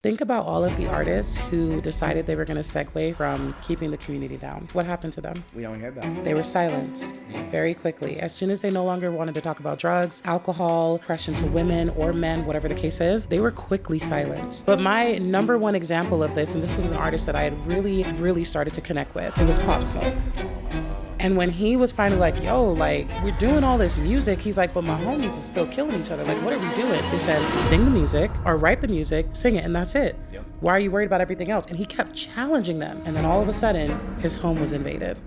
Think about all of the artists who decided they were going to segue from keeping the community down. What happened to them? We don't hear about it. They were silenced very quickly. As soon as they no longer wanted to talk about drugs, alcohol, oppression to women or men, whatever the case is, they were quickly silenced. But my number one example of this, and this was an artist that I had really started to connect with, it was Pop Smoke. And when he was finally like, yo, like, we're doing all this music, he's like, but my homies is still killing each other. Like, what are we doing? They said, sing the music or write the music, sing it, and that's it. Yep. Why are you worried about everything else? And he kept challenging them. And then all of a sudden, his home was invaded.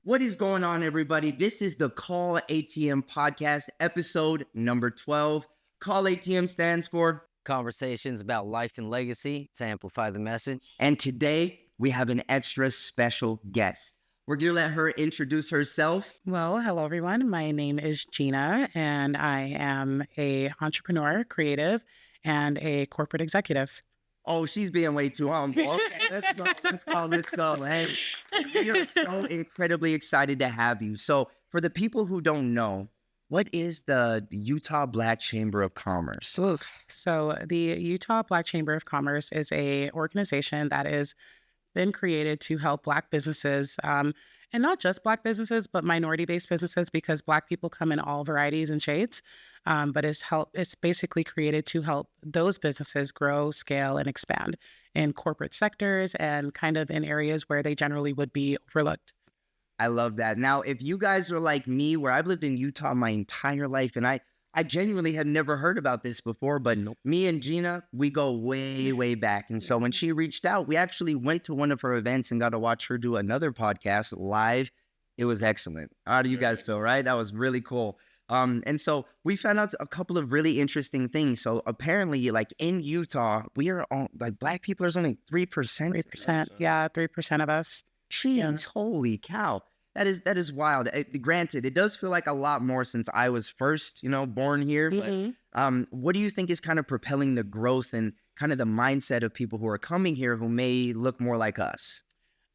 What is going on, everybody? This is the Call ATM podcast, episode number 12. Call ATM stands for Conversations about life and legacy to amplify the message. And today we have an extra special guest. We're going to let her introduce herself. Well, hello, everyone. My name is Gina, and I am an entrepreneur, creative, and a corporate executive. Oh, she's being way too humble. Okay, let's go. Hey, we are so incredibly excited to have you. So for the people who don't know, what is the Utah Black Chamber of Commerce? So the Utah Black Chamber of Commerce is a organization that has been created to help Black businesses, and not just Black businesses, but minority-based businesses, because Black people come in all varieties and shades. But it's basically created to help those businesses grow, scale, and expand in corporate sectors and kind of in areas where they generally would be overlooked. I love that. Now, if you guys are like me, where I've lived in Utah my entire life, and I genuinely had never heard about this before, but me and Gina, we go way back. And so when she reached out, we actually went to one of her events and got to watch her do another podcast live. It was excellent. How do you guys feel, right? That was really cool. And so we found out a couple of really interesting things. So apparently, like in Utah, we are on, like, Black people are only 3%. 3%. Yeah, 3% of us. Jeez, Yeah. holy cow. That is wild. Granted, it does feel like a lot more since I was first, born here. But what do you think is kind of propelling the growth and kind of the mindset of people who are coming here who may look more like us?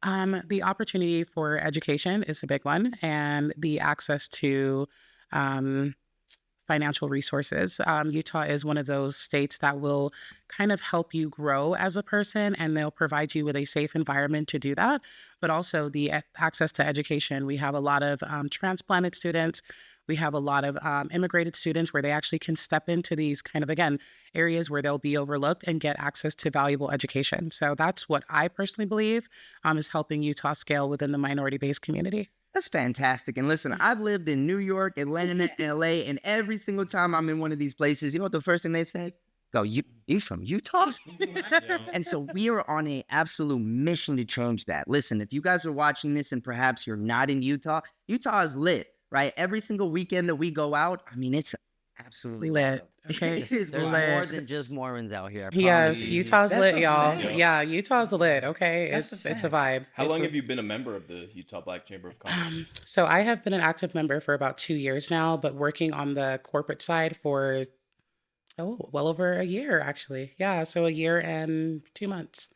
The opportunity for education is a big one, and the access to financial resources. Utah is one of those states that will kind of help you grow as a person, and they'll provide you with a safe environment to do that. But also the access to education. We have a lot of transplanted students. We have a lot of immigrated students where they actually can step into these kind of, again, areas where they'll be overlooked and get access to valuable education. So that's what I personally believe is helping Utah scale within the minority-based community. That's fantastic. And listen, I've lived in New York, Atlanta, LA, and every single time I'm in one of these places, you know what the first thing they say? Go, you from Utah? And so we are on an absolute mission to change that. Listen, if you guys are watching this and perhaps you're not in Utah, Utah is lit, right? Every single weekend that we go out, I mean, it's absolutely Lit. Okay. It is There's lit. more than just Mormons out here. I Yes, promise you. Utah's That's lit, a y'all. fact. Yeah, Utah's lit. Okay, That's it's a a fact. vibe. How It's long a- have you been a member of the Utah Black Chamber of Commerce? So I have been an active member for about 2 years now, but working on the corporate side for well over a year, actually. Yeah, so a year and 2 months.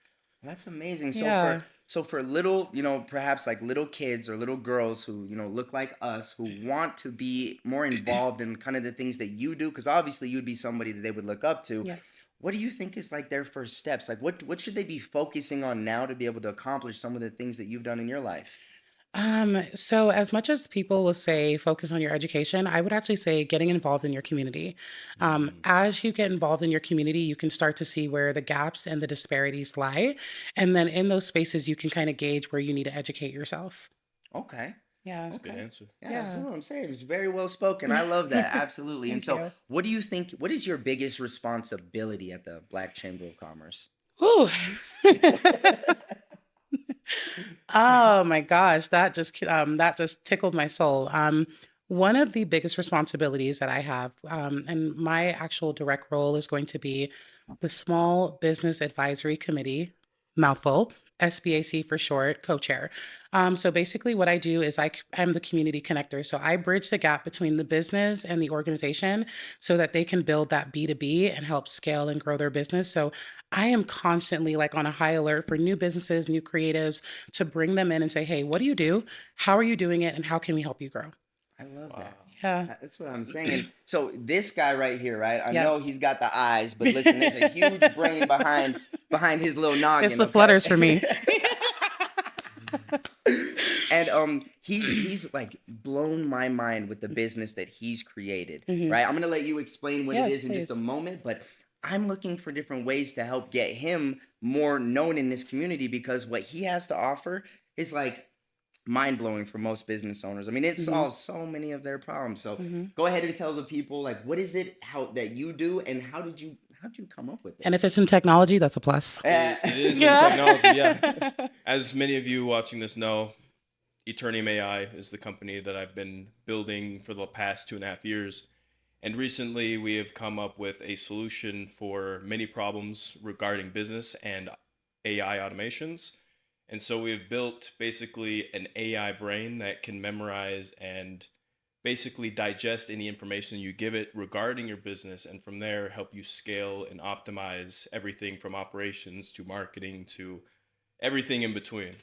That's amazing. Yeah. So for little, perhaps like little kids or little girls who, look like us, who want to be more involved in kind of the things that you do, because obviously you'd be somebody that they would look up to. Yes. What do you think is like their first steps? Like what should they be focusing on now to be able to accomplish some of the things that you've done in your life? So as much as people will say focus on your education, I would actually say getting involved in your community. As you get involved in your community, you can start to see where the gaps and the disparities lie. And then in those spaces, you can kind of gauge where you need to educate yourself. Okay. Yeah. That's a good answer. Yeah, Yeah. that's what I'm saying. It's very well spoken. I love that. Absolutely. And Thank so you. what do you think, what is your biggest responsibility at the Black Chamber of Commerce? Ooh. Oh my gosh, that just tickled my soul. One of the biggest responsibilities that I have, and my actual direct role is going to be the Small Business Advisory Committee, mouthful, SBAC for short, co-chair. So basically, what I do is I'm the community connector. So I bridge the gap between the business and the organization so that they can build that B2B and help scale and grow their business. So I am constantly like on a high alert for new businesses, new creatives to bring them in and say, hey, what do you do? How are you doing it? And how can we help you grow? I love Wow. that. Yeah. That's what I'm saying. And so this guy right here, right? I know Yes. he's got the eyes, but listen, there's a huge brain behind his little It's noggin, the okay? flutters for me. And he's like blown my mind with the business that he's created, Mhm. right? I'm gonna let you explain what it Yes, is in just a please. moment, but I'm looking for different ways to help get him more known in this community because what he has to offer is like mind blowing for most business owners. I mean, it Mhm. solves so many of their problems. So Mhm. go ahead and tell the people like what is it how that you do and how'd you come up with And if this? it's in technology, that's a plus. It is in technology, yeah. As many of you watching this know, Eternium AI is the company that I've been building for the past 2.5 years. And recently we have come up with a solution for many problems regarding business and AI automations. And so we've built basically an AI brain that can memorize and basically digest any information you give it regarding your business, and from there help you scale and optimize everything from operations to marketing to everything in between.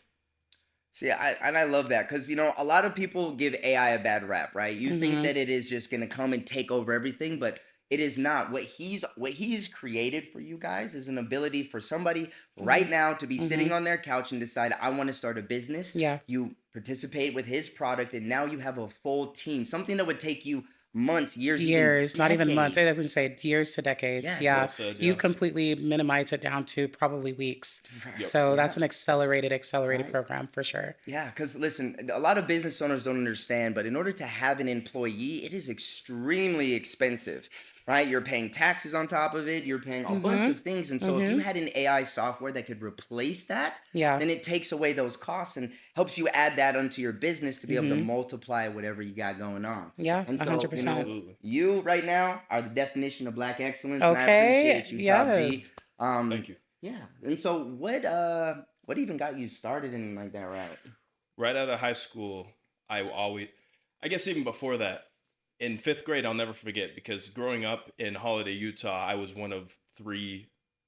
See, I love that because you know a lot of people give AI a bad rap, right? You think Mhm. that it is just gonna come and take over everything, but it is not. What he's created for you guys is an ability for somebody right Mhm. now to be sitting Mhm. on their couch and decide, I want to start a business. Yeah. You participate with his product, and now you have a full team. Something that would take you months, years, even Years, not even months. I decades. would say years to decades. Yeah, Well Yeah. said, You yeah. completely minimize it down to probably weeks. right, Yep. So yeah, that's an accelerated right. program for sure. Yeah, because listen, a lot of business owners don't understand, but in order to have an employee, it is extremely expensive, right? You're paying taxes on top of it, you're paying a bunch Mhm. of things. And so if you Mhm. had an AI software that could replace that, Yeah. then it takes away those costs and helps you add that onto your business to be able to Mhm. multiply whatever you got going on. Yeah, And so, you know, 100%. Absolutely. you right now are the definition of black excellence, and I Okay. appreciate you, Top G. Yes. Um, Thank you. yeah. And so what even got you started in like that route? Right out of high school, I guess even before that, in 5th grade, I'll never forget because growing up in Holiday, Utah, I was one of 3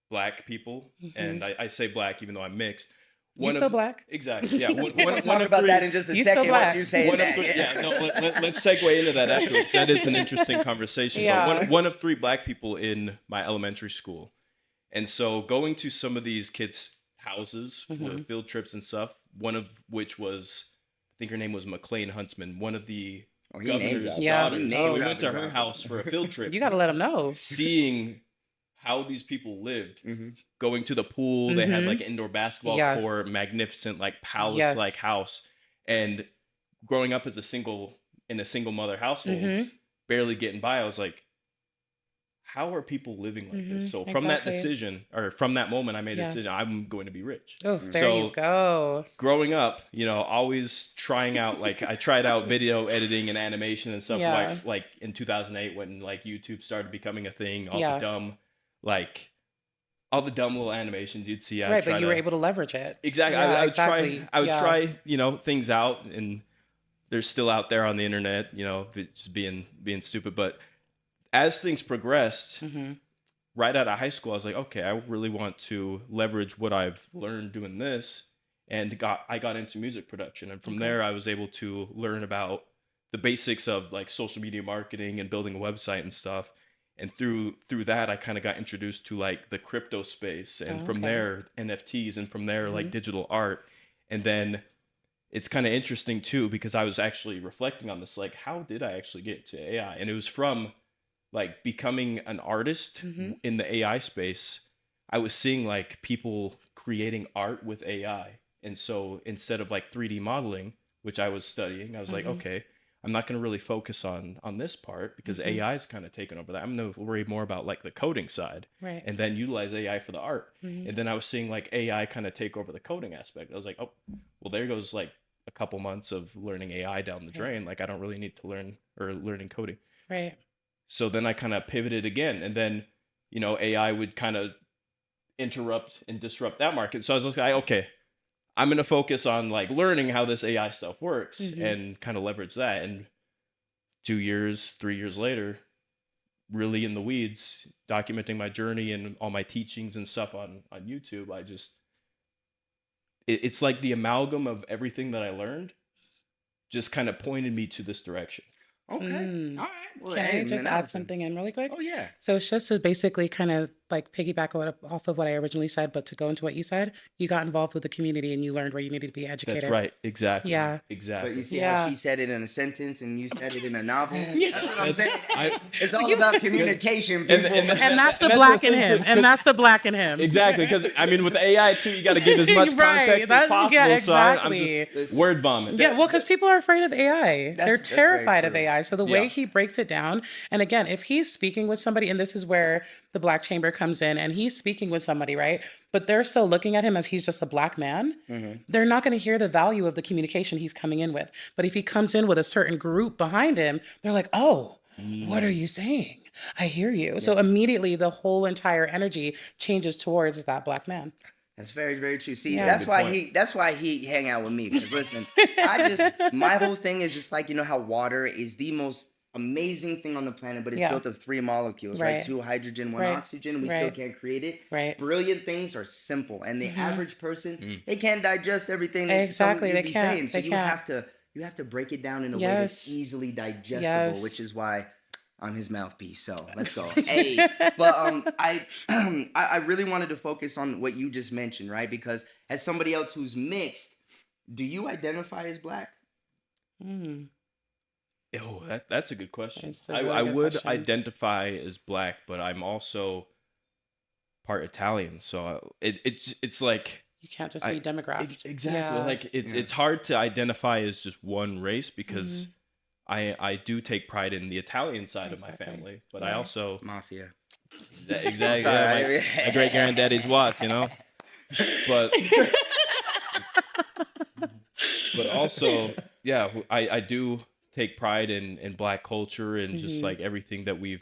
black people. Mhm. And I say black even though I'm mixed. You One still of, black? exactly, yeah. We'll One talk of about that three, in just a You still second once you black. say one of that. three, yeah, no, let's segue into that afterwards. That is an interesting conversation. But Yeah. one of 3 black people in my elementary school. And so going to some of these kids' houses for Mhm. field trips and stuff, one of which was, I think her name was McLean Huntsman, one of the Oh, he name governor's dropping. Yeah. He daughters. So name we Oh, went to dropping, her dropping. house for a field trip, you got to let them know. seeing how these people lived, hmm going to the pool. They had like Mhm. an indoor basketball Yeah. court, magnificent like palace like Yes. house. And growing up as a single mother household, Mhm. barely getting by, I was like, how are people living like this? Mhm. So from that Exactly. decision, or from that moment, I made a Yeah. decision, I'm going to be rich. Oh, Mm. there you So go. growing up, always trying out, like I tried out video editing and animation and stuff, Yeah. like in 2008 when like YouTube started becoming a thing, Yeah. like all the dumb little animations you'd see. I'd Right, but try you were to, able to leverage it. exactly, Yeah, I exactly. would Yeah. try, things out, and they're still out there on the internet, just being stupid. But as things progressed, Mhm. right out of high school, I was like, okay, I really want to leverage what I've learned doing this, and I got into music production, and from Okay. there, I was able to learn about the basics of like social media marketing and building a website and stuff. And through that, I kind of got introduced to like the crypto space, and Oh, from okay. there, NFTs, and from there, like Mhm. digital art. And then it's kind of interesting too because I was actually reflecting on this, like, how did I actually get to AI? And it was from like becoming an artist Mhm. in the AI space. I was seeing like people creating art with AI. And so instead of like 3D modeling, which I was studying, I was like, Mhm. okay, I'm not going to really focus on this part because Mhm. AI is kind of taken over that. I'm going to worry more about like the coding side Right. and then utilize AI for the art. Mhm. And then I was seeing like AI kind of take over the coding aspect. I was like, oh, well, there goes like a couple months of learning AI down the Right. drain. Like I don't really need to learning coding. Right. So then I kind of pivoted again, and then AI would kind of interrupt and disrupt that market. So I was like, okay, I'm gonna focus on like learning how this AI stuff works Mhm. and kind of leverage that. And 2 years, 3 years later, really in the weeds, documenting my journey and all my teachings and stuff on YouTube. It's like the amalgam of everything that I learned just kind of pointed me to this direction. Okay. Mm. All right. Well, Can hey, I just man, that add was something in really quick? Oh yeah. So it's just to basically kind of like piggyback off of what I originally said, but to go into what you said, you got involved with the community and you learned where you needed to be That's educated. right. Exactly. Yeah. But Exactly. you see how Yeah. she said it in a sentence and you said it in a novel? Yeah. That's what I'm That's- saying. I- It's all about communication, And- people. and- And that's the And that's black the in thing, him. too, And that's the black in him. Exactly, because I mean, with AI too, you got to give as much Right, context as that's- possible. yeah, So I'm exactly. just word vomit. Yeah, well, because people are afraid of AI. They're That's very terrified of true. AI. So the way Yeah. he breaks it down, and again, if he's speaking with somebody, and this is where the Black Chamber comes in, and he's speaking with somebody, right? But they're still looking at him as he's just a black man. Mhm. They're not going to hear the value of the communication he's coming in with. But if he comes in with a certain group behind him, they're like, oh, what are you saying? I hear you. So immediately the whole entire energy changes towards that black man. That's very, very true. See, Yeah. that's Good why point. that's why he hang out with me. Because listen, my whole thing is just like, you know how water is the most amazing thing on the planet, but it's Yeah. built of 3 molecules, right? Right. 2 hydrogen, 1 Right. oxygen. We still Right. can't create it. Right. Brilliant things are simple, and the Mhm. average person, Mm. they can't digest everything that Exactly, someone they be can't, saying. So they you can't. have to break it down in a way that's Yes. easily digestible, Yes. which is why I'm his mouthpiece. So let's go. Hey, but I I really wanted to focus on what you just mentioned, right? Because as somebody else who's mixed, do you identify as black? Mm. Oh, that's a good question. It's a I really good would question. identify as black, but I'm also part Italian, so it's like You can't just I- be demographic. exactly Yeah. like it's Yeah. it's hard to identify as just one race because Mm-hmm. I do take pride in the Italian side of my Exactly. family, but I Right. also Mafia. exactly Sorry, I yeah, didn't- my great granddaddy's Watts, you know, but also yeah, I do take pride in black culture and just Mhm. like everything that we've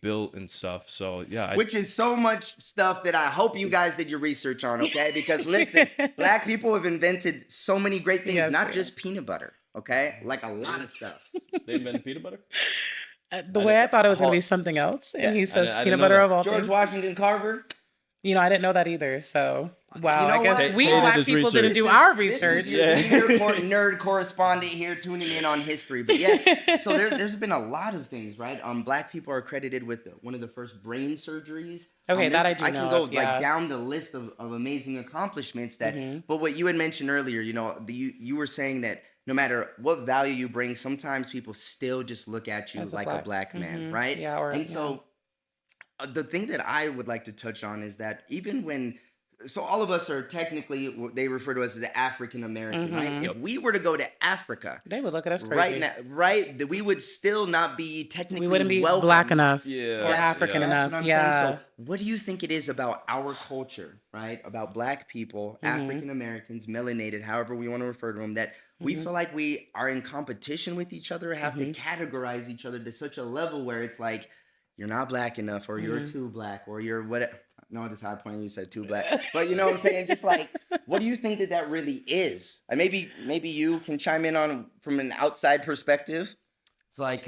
built and stuff. So yeah, Which is so much stuff that I hope you guys did your research on, okay? Because listen, black people have invented so many great things, Yes, not we just peanut butter, okay? Like a lot of stuff. they invented peanut butter. The way I thought it was going to be Hold- something else, and Yeah, he says I didn't peanut know butter that. of all George things. Washington Carver. You know, I didn't know that either. So, wow, know I guess what? we Tate did black his people didn't research. do our This research. is your Yeah. senior nerd correspondent here tuning in on history. But yes, so there's been a lot of things, right? Black people are credited with one of the first brain surgeries. Okay, that I do I know can go of, yeah. like down the list of amazing accomplishments that. Mhm. But what you had mentioned earlier, you know, you were saying that no matter what value you bring, sometimes people still just look at you As a like a black man, Mhm. right? Yeah, or And so the thing that I would like to touch on is that even when, so all of us are technically, they refer to us as African American, right? Mhm. If we were to go to Africa they would look at us crazy. right now, right, that we would still not be technically We wouldn't be welcome. black enough Yeah, or That's- African yeah. That's enough. what I'm Yeah. saying. So, what do you think it is about our culture, right? About black people, Mhm. African Americans, melanated, however we want to refer to them, that we Mhm. feel like we are in competition with each other, have Mhm. to categorize each other to such a level where it's like, you're not black enough, or you're Mhm. too black, or you're what? No, that's how I pointed. You said too black, but you know what I'm saying. Just like, what do you think that really is? And maybe you can chime in on from an outside perspective. It's like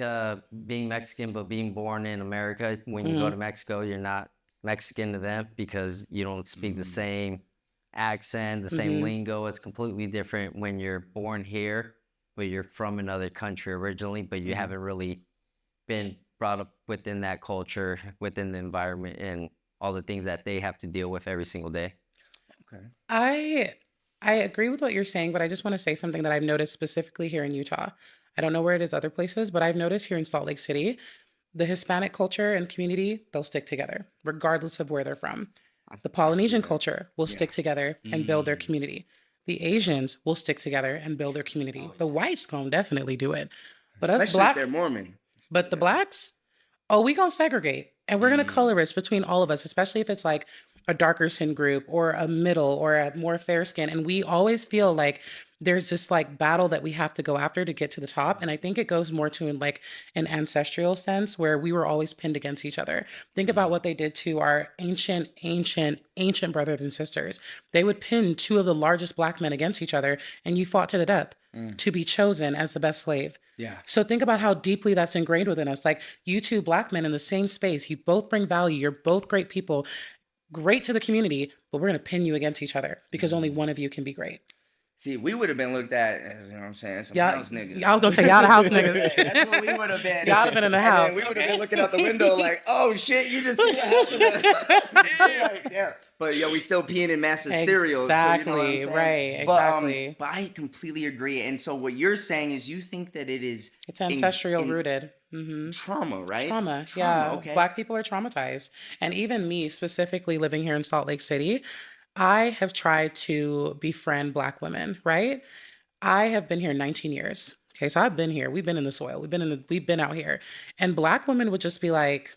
being Mexican, but being born in America. When you go to Mexico, you're not Mexican to them because you don't speak the same accent, the same Mhm. lingo. It's completely different when you're born here, but you're from another country originally, but you Mhm. haven't really been brought up within that culture, within the environment, and all the things that they have to deal with every single day. Okay. I agree with what you're saying, but I just want to say something that I've noticed specifically here in Utah. I don't know where it is other places, but I've noticed here in Salt Lake City, the Hispanic culture and community, they'll stick together regardless of where they're from. The Polynesian culture will Yeah. stick together and build their community. The Asians will stick together and build their community. The whites gonna definitely do it. But us Especially if black, they're Mormon. but the blacks, oh, we gonna segregate and we're gonna Mm. colorist between all of us, especially if it's like a darker skin group or a middle or a more fair skin. And we always feel like there's this like battle that we have to go after to get to the top. And I think it goes more to like an ancestral sense where we were always pinned against each other. Think about what they did to our ancient brothers and sisters. They would pin two of the largest black men against each other, and you fought to the death to be chosen as the best slave. Yeah. So think about how deeply that's ingrained within us. Like you two black men in the same space, you both bring value. You're both great people, great to the community, but we're going to pin you against each other because only one of you can be great. See, we would have been looked at as, you know what I'm saying, some Y'all, house niggas. I was going to say, y'all the house niggas. That's what we would have been. Y'all have been in the And house. then we would have been looking out the window like, oh shit, you just see what happened. Like, yeah. But we still peeing in massive cereal. Exactly, So you know what I'm saying? right, exactly. But I completely agree. And so what you're saying is you think that it is It's ancestral rooted. trauma, right? Trauma, yeah. Okay. Black people are traumatized. And even me, specifically living here in Salt Lake City, I have tried to befriend Black women, right? I have been here 19 years. Okay, so I've been here. We've been in the soil. We've been out here. And Black women would just be like,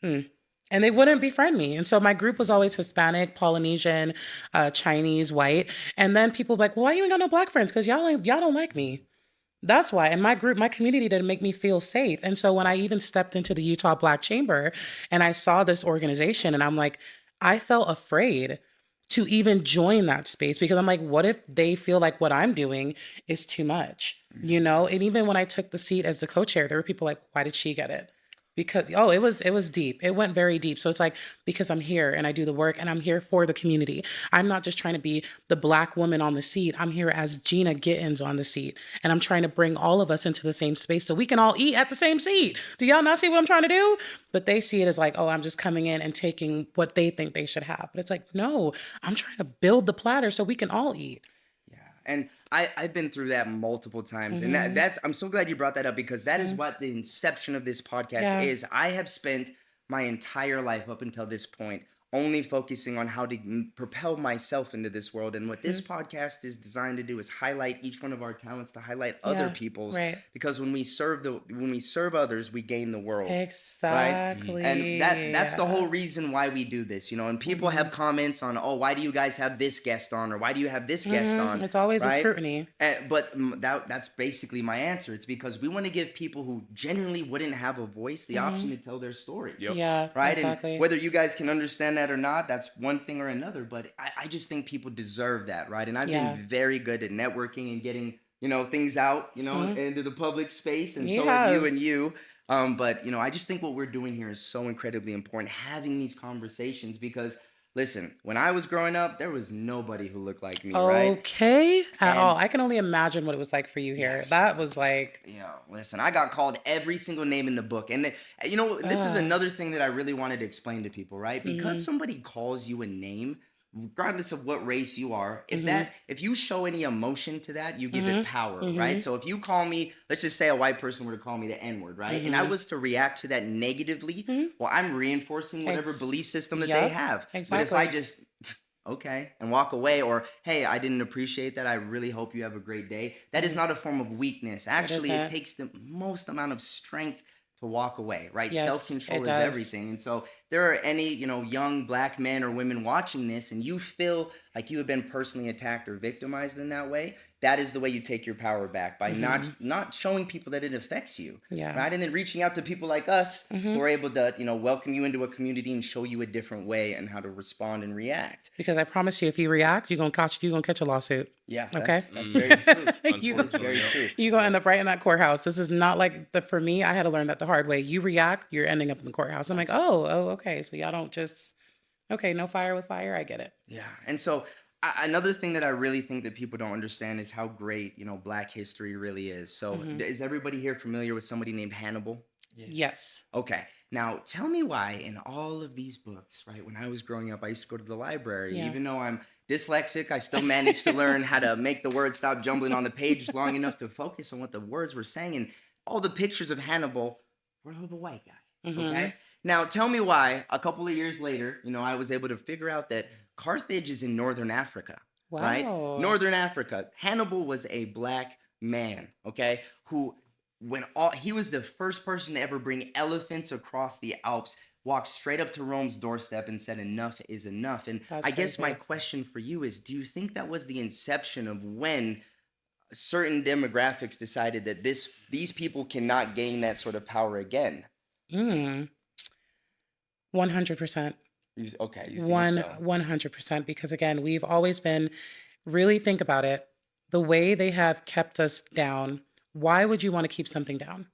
and they wouldn't befriend me. And so my group was always Hispanic, Polynesian, Chinese, white. And then people be like, well, why you ain't got no Black friends? Because y'all don't like me. That's why. And my group, my community didn't make me feel safe. And so when I even stepped into the Utah Black Chamber and I saw this organization and I'm like, I felt afraid to even join that space because I'm like, what if they feel like what I'm doing is too much, you know? And even when I took the seat as the co-chair, there were people like, why did she get it? Because, it was deep. It went very deep. So it's like, because I'm here and I do the work and I'm here for the community. I'm not just trying to be the Black woman on the seat. I'm here as Gina Gittens on the seat. And I'm trying to bring all of us into the same space so we can all eat at the same seat. Do y'all not see what I'm trying to do? But they see it as like, oh, I'm just coming in and taking what they think they should have. But it's like, no, I'm trying to build the platter so we can all eat. And I've been through that multiple times. And that's, I'm so glad you brought that up because that is what the inception of this podcast is. I have spent my entire life up until this point only focusing on how to propel myself into this world. And what this podcast is designed to do is highlight each one of our talents, to highlight other people's. Right. Because when we serve others, we gain the world. Exactly. Right? And that's the whole reason why we do this, you know. And people have comments on, oh, why do you guys have this guest on, or why do you have this guest on? It's always a scrutiny. But that's basically my answer. It's because we want to give people who genuinely wouldn't have a voice the option to tell their story. Yep. Yeah, Right. exactly. And whether you guys can understand that or not, that's one thing or another. But I just think people deserve that, right? And I've been very good at networking and getting, you know, things out, you know, into the public space, and so have you and you. But you know, I just think what we're doing here is so incredibly important. Having these conversations because. Listen, when I was growing up, there was nobody who looked like me, right? Okay, at all. I can only imagine what it was like for you here. That was like... Listen, I got called every single name in the book. And, you know, this is another thing that I really wanted to explain to people, right? Because somebody calls you a name, regardless of what race you are, if you show any emotion to that, you give it power, right? So if you call me, let's just say a white person were to call me the N-word, right? And I was to react to that negatively, well, I'm reinforcing whatever belief system that they have. Exactly. But if I just, okay, and walk away, or, hey, I didn't appreciate that, I really hope you have a great day, that is not a form of weakness. Actually, it takes the most amount of strength to walk away, right? Yes, Self-control it is does. everything. And so there are any, you know, young Black men or women watching this and you feel like you have been personally attacked or victimized in that way, that is the way you take your power back, by not showing people that it affects you, right? And then reaching out to people like us who are able to, you know, welcome you into a community and show you a different way and how to respond and react. Because I promise you, if you react, you're gonna catch a lawsuit. Yeah. Okay. That's very true. That's very true. You're gonna end up right in that courthouse. This is not like for me, I had to learn that the hard way. You react, you're ending up in the courthouse. I'm like, oh, okay. So y'all don't just, okay, no fire with fire. I get it. Yeah. And so another thing that I really think that people don't understand is how great, you know, Black history really is. So is everybody here familiar with somebody named Hannibal? Yes. Okay. Now, tell me why in all of these books, right, when I was growing up, I used to go to the library. Even though I'm dyslexic, I still managed to learn how to make the words stop jumbling on the page long enough to focus on what the words were saying. And all the pictures of Hannibal were of a white guy. Okay. Now, tell me why a couple of years later, you know, I was able to figure out that Carthage is in Northern Africa. Wow. Right? Northern Africa. Hannibal was a Black man, okay, who he was the first person to ever bring elephants across the Alps walked straight up to Rome's doorstep and said, enough is enough. And That's I guess my crazy. question for you is, do you think that was the inception of when certain demographics decided that these people cannot gain that sort of power again? Mm, 100%. Okay, you think so? 100%. Because again, we've always been, really think about it, the way they have kept us down. Why would you want to keep something down?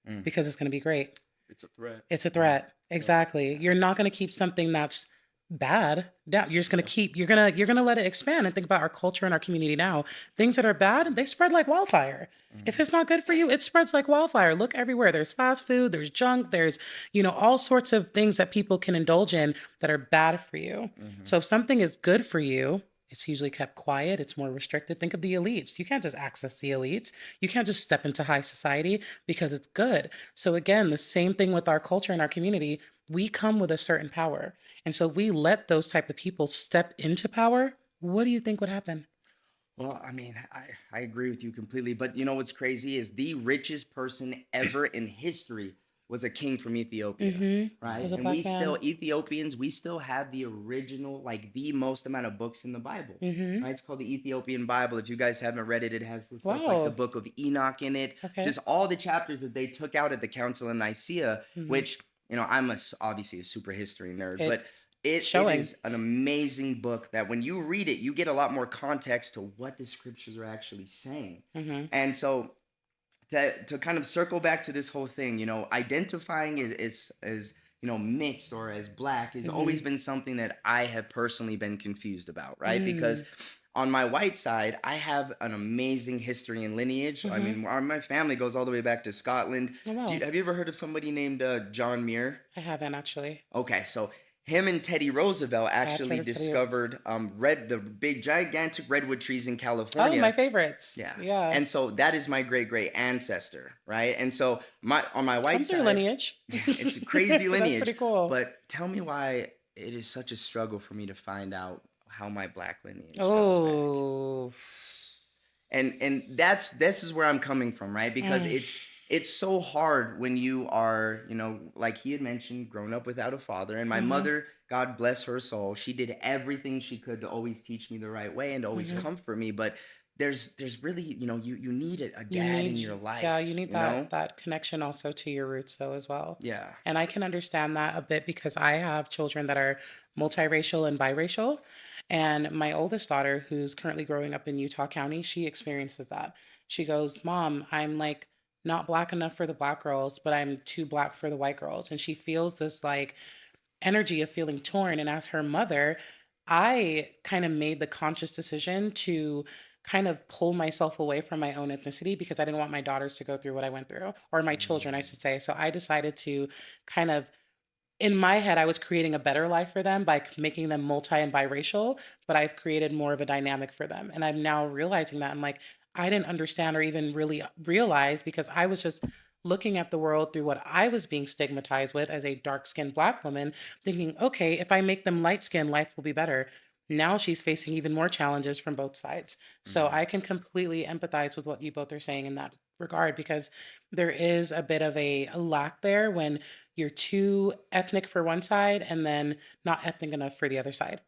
Mm. Because it's going to be great. It's a threat. It's a threat. Exactly. You're not going to keep something that's bad down. You're just going to keep, you're going to let it expand. And think about our culture and our community now. Things that are bad, they spread like wildfire. If it's not good for you, it spreads like wildfire. Look everywhere. There's fast food, there's junk, there's, all sorts of things that people can indulge in that are bad for you. So if something is good for you, it's usually kept quiet. It's more restricted. Think of the elites. You can't just access the elites. You can't just step into high society because it's good. So again, the same thing with our culture and our community. We come with a certain power. And so if we let those type of people step into power, what do you think would happen? Well, I mean, I agree with you completely. But you know what's crazy is the richest person ever in history was a king from Ethiopia, right? Was a And black we still, man. Ethiopians, we still have the original, like the most amount of books in the Bible, right? It's called the Ethiopian Bible. If you guys haven't read it, it has stuff like the Wow. book of Enoch in it, Okay. just all the chapters that they took out at the Council of Nicaea, which, I'm obviously a super history nerd, but It's it showing. is an amazing book that when you read it, you get a lot more context to what the scriptures are actually saying. And so to kind of circle back to this whole thing, identifying as mixed or as black has always been something that I have personally been confused about, right? Because on my white side, I have an amazing history and lineage. I mean, my family goes all the way back to Scotland. Oh, wow. Have you ever heard of somebody named John Muir? I haven't actually. Okay, so him and Teddy Roosevelt actually heard of Teddy. discovered the big gigantic redwood trees in Oh, California. my favorites. Yeah. Yeah. And so that is my great ancestor, right? And so on my white Come through side, lineage. it's a crazy lineage. That's pretty cool. But tell me why it is such a struggle for me to find out how my black lineage goes back. Oh. And this is where I'm coming from, right? Because it's so hard when you are, like he had mentioned, grown up without a father. And my mother, God bless her soul, she did everything she could to always teach me the right way and to always comfort me. But there's really, you need a dad in your life. Yeah, you need you know? that connection also to your roots though as well. Yeah. And I can understand that a bit because I have children that are multiracial and biracial. And my oldest daughter, who's currently growing up in Utah County, she experiences that. She goes, Mom, I'm like not black enough for the black girls, but I'm too black for the white girls. And she feels this like energy of feeling torn. And as her mother, I kind of made the conscious decision to kind of pull myself away from my own ethnicity because I didn't want my daughters to go through what I went through, or my children, I should say. So I decided to kind of, in my head, I was creating a better life for them by making them multi and biracial, but I've created more of a dynamic for them. And I'm now realizing that I'm like, I didn't understand or even really realize because I was just looking at the world through what I was being stigmatized with as a dark skinned black woman, thinking, okay, if I make them light skinned, life will be better. Now she's facing even more challenges from both sides. So I can completely empathize with what you both are saying in that regard because there is a bit of a lack there when you're too ethnic for one side and then not ethnic enough for the other side.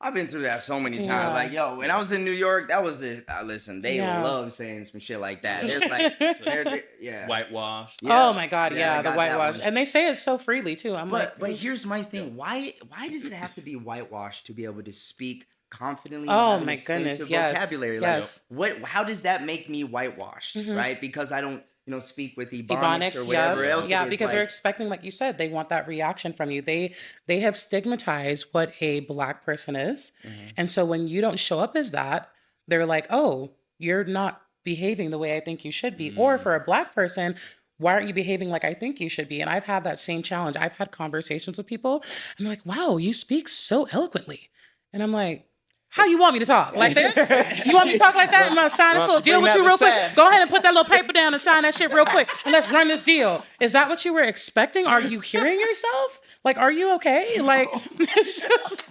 I've been through that so many times. Yeah. Like, yo, when I was in New York, that was listen, they Yeah. love saying some shit like that. It's like, yeah. Whitewashed. Yeah. Oh my God, Yeah, yeah, I the got that whitewash. one. And they say it so freely too. I'm But like, here's my thing. Why does it have to be whitewashed to be able to speak confidently? And oh have an my goodness, extensive yes, vocabulary? yes. Like, how does that make me whitewashed, right? Because I don't, speak with ebonics, or Ebonics, whatever else. yeah, it is. because they're Like, expecting, like you said, they want that reaction from you. They have stigmatized what a black person is, and so when you don't show up as that, they're like, "Oh, you're not behaving the way I think you should be." Or for a black person, why aren't you behaving like I think you should be? And I've had that same challenge. I've had conversations with people, and they're like, "Wow, you speak so eloquently," and I'm like, how you want me to talk? Like this? You want me to talk like that? I'm gonna sign this little deal with you real quick. Go ahead and put that little paper down and sign that shit real quick. And let's run this deal. Is that what you were expecting? Are you hearing yourself? Like, are you okay? Like, it's just...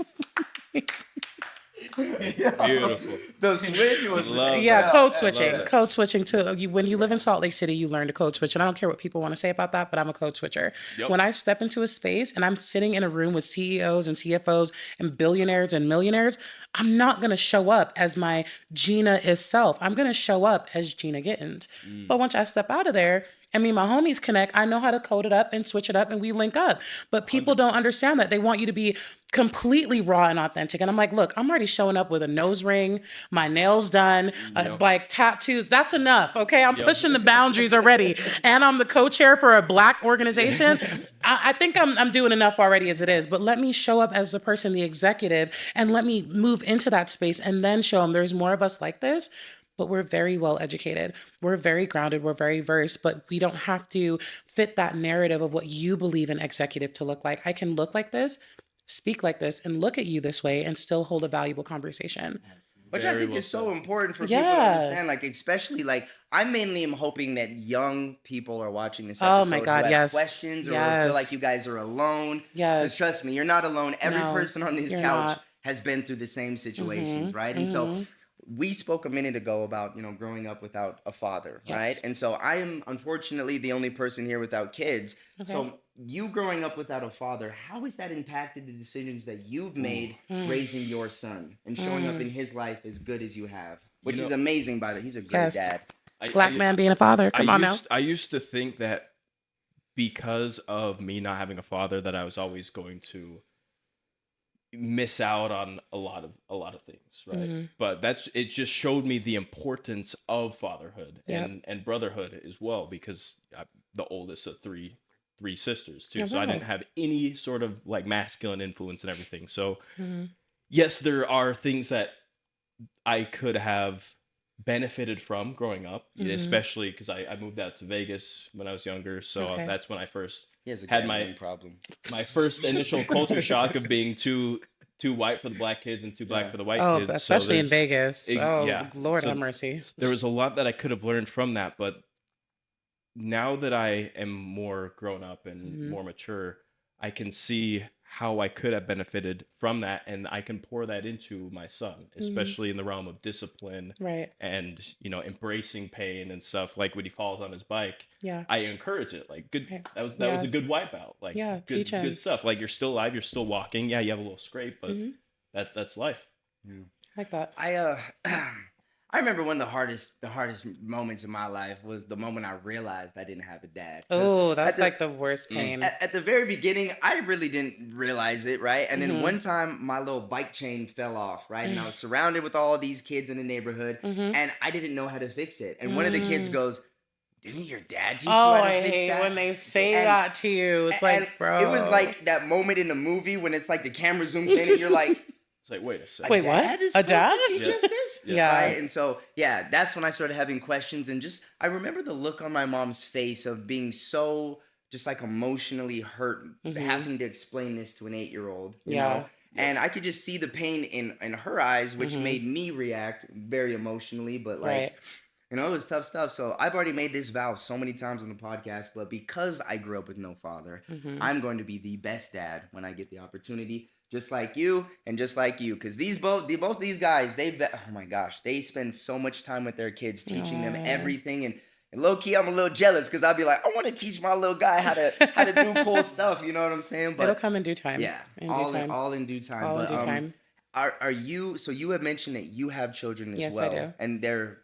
Beautiful. The switch was Love Yeah, that. code Love switching. that. Code switching too. When you live in Salt Lake City, you learn to code switch. And I don't care what people want to say about that, but I'm a code switcher. Yep. When I step into a space and I'm sitting in a room with CEOs and CFOs and billionaires and millionaires, I'm not going to show up as my Gina is self. I'm going to show up as Gina Gittins. But once I step out of there, and me and my homies connect, I know how to code it up and switch it up and we link up. But people don't understand that. They want you to be completely raw and authentic. And I'm like, look, I'm already showing up with a nose ring, my nails done, Yep. like tattoos. That's enough. Okay. I'm Yep. pushing the boundaries already. And I'm the co-chair for a Black organization. I think I'm doing enough already as it is. But let me show up as the person, the executive, and let me move into that space and then show them there's more of us like this. But we're very well educated. We're very grounded. We're very versed, but we don't have to fit that narrative of what you believe an executive to look like. I can look like this, speak like this, and look at you this way and still hold a valuable conversation. Which I Very think well is so said. important for people to Yeah. understand. Like, especially like I mainly am hoping that young people are watching this Oh episode my God, who have yes. questions or feel Yes. like you guys are alone. Because Yes. trust me, you're not alone. Every No, person on this you're couch not. has been through the same situations, Mhm, right? And so mhm. we spoke a minute ago about, growing up without a father, Yes. right? And so I am unfortunately the only person here without kids. Okay. So you growing up without a father, how has that impacted the decisions that you've made Mm. raising your son and showing up Mm. in his life as good as you have? Which You is know- amazing, by the way. He's a great Yes. dad. Black man being a father. Come on now. I used to think that because of me not having a father, that I was always going to miss out on a lot of things, right? Mhm. But it just showed me the importance of fatherhood Yep. and brotherhood as well, because I'm the oldest of three sisters too. Oh, So I wow. didn't have any sort of like masculine influence and everything. So Mhm. yes, there are things that I could have benefited from growing up, Mhm. especially because I moved out to Vegas when I was younger. So Okay. that's when I first He has a Had my- gambling problem. my first initial culture shock of being too white for the black kids and too black Yeah. for the white Oh, kids. So especially in there's- Vegas. Oh, yeah. Lord So have mercy. there was a lot that I could have learned from that, but now that I am more grown up and Mhm. more mature, I can see how I could have benefited from that, and I can pour that into my son, especially in the realm of discipline Right. and embracing pain and stuff. Like when he falls on his bike, Yeah. I encourage it. Like good, Right. that was Yeah. a good wipeout. Like Yeah, good teach him. good stuff. Like you're still alive, you're still walking. Yeah, you have a little scrape, but Mhm. that's life. Like that. I remember one of the hardest moments in my life was the moment I realized I didn't have a dad. 'Cause Oh, that's at the- like the worst pain. At the very beginning, I really didn't realize it, right? And then Mhm. one time, my little bike chain fell off, right? And I was surrounded with all these kids in the neighborhood, Mhm. and I didn't know how to fix it. And one of the kids Mm. goes, "Didn't your dad teach you Oh, how to I fix hate that?" when they say And- that to you. It's and like, bro. it was like that moment in the movie when it's like the camera zooms in and you're like, It's like wait a second. Wait, what? "Dad is A supposed dad? to teach Yeah. us this?" Yeah. Right? And so, yeah, that's when I started having questions. And just, I remember the look on my mom's face of being so just like emotionally hurt, Mhm. having to explain this to an 8-year-old, you Yeah. know? And I could just see the pain in her eyes, which Mhm. made me react very emotionally. But like, Right. it was tough stuff. So I've already made this vow so many times on the podcast, but because I grew up with no father, Mhm. I'm going to be the best dad when I get the opportunity, just like you and just like you. Because both these guys, oh my gosh, they spend so much time with their kids, teaching them Aw. everything. And low key, I'm a little jealous because I'll be like, I want to teach my little guy how to do cool stuff. You know what I'm saying? It'll come in due time. yeah, In due all time. in due time. All in But due time. are you? So you have mentioned that you have children as Yes, I well, do. and they're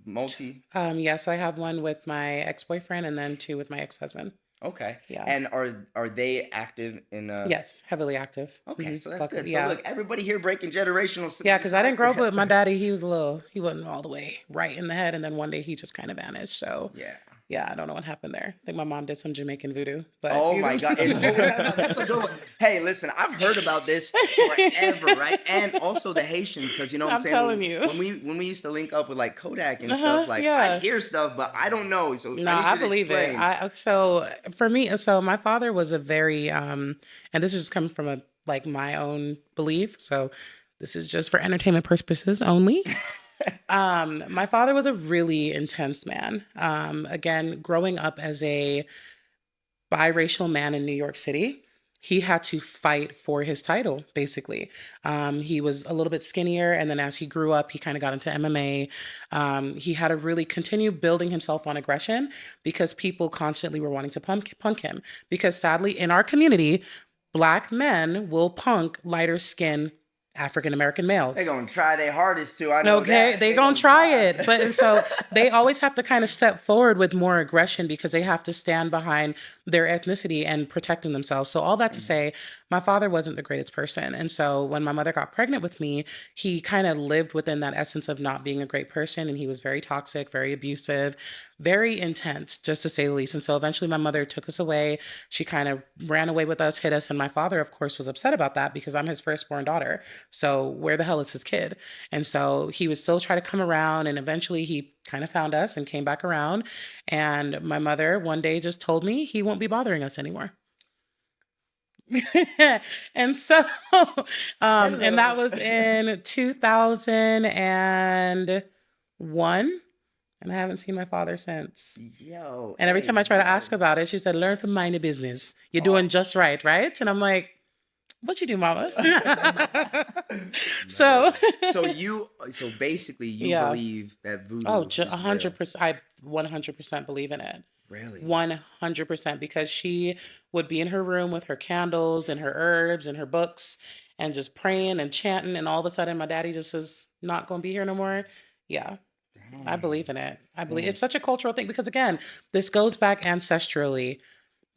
multi. Yeah, so I have one with my ex-boyfriend and then two with my ex-husband. Okay. Yeah. And are they active in Yes, heavily active. Okay, Mhm. so that's Luckily- good. So yeah. look, everybody here breaking generational. Yeah, because I didn't grow up with my daddy. He wasn't all the way right in the head. And then one day he just kind of vanished. So Yeah. yeah, I don't know what happened there. I think my mom did some Jamaican voodoo. But Oh my God. That's a good one. Hey, listen, I've heard about this forever, right? And also the Haitians, because you know what I'm I'm saying? telling you. When we used to link up with like Kodak and Uh-huh, stuff, like yeah. I hear stuff, but I don't know. So No, I need I you to believe explain. it. So for me, so my father was a very, and this is coming from my own belief. So this is just for entertainment purposes only. My father was a really intense man. Again, growing up as a biracial man in New York City, he had to fight for his title, basically. He was a little bit skinnier, and then as he grew up, he kind of got into MMA. He had to really continue building himself on aggression because people constantly were wanting to punk him. Because sadly, in our community, Black men will punk lighter skinned African American They're males. gonna try their hardest to. I know Okay, that. they gonna try it, but and so they always have to kind of step forward with more aggression because they have to stand behind their ethnicity and protecting themselves. So all that to say, my father wasn't the greatest person, and so when my mother got pregnant with me, he kind of lived within that essence of not being a great person, and he was very toxic, very abusive, very intense, just to say the least. And so eventually, my mother took us away. She kind of ran away with us, hid us, and my father, of course, was upset about that because I'm his firstborn daughter. So where the hell is his kid? And so he would still try to come around, and eventually he kind of found us and came back around. And my mother one day just told me he won't be bothering us anymore. And so, and that was in 2001. And I haven't seen my father since. Yo, And every hey, time I try to yo. ask about it, she said, learn from mind your business. You're doing just right, right? And I'm like, what you do, mama? So, So basically, you yeah. believe that voodoo Oh, is real. 100%. I 100% believe in it. Really? 100% because she would be in her room with her candles and her herbs and her books and just praying and chanting. And all of a sudden, my daddy just is not going to be here no more. Yeah. I believe in it. I believe Dang. it's such a cultural thing because, again, this goes back ancestrally.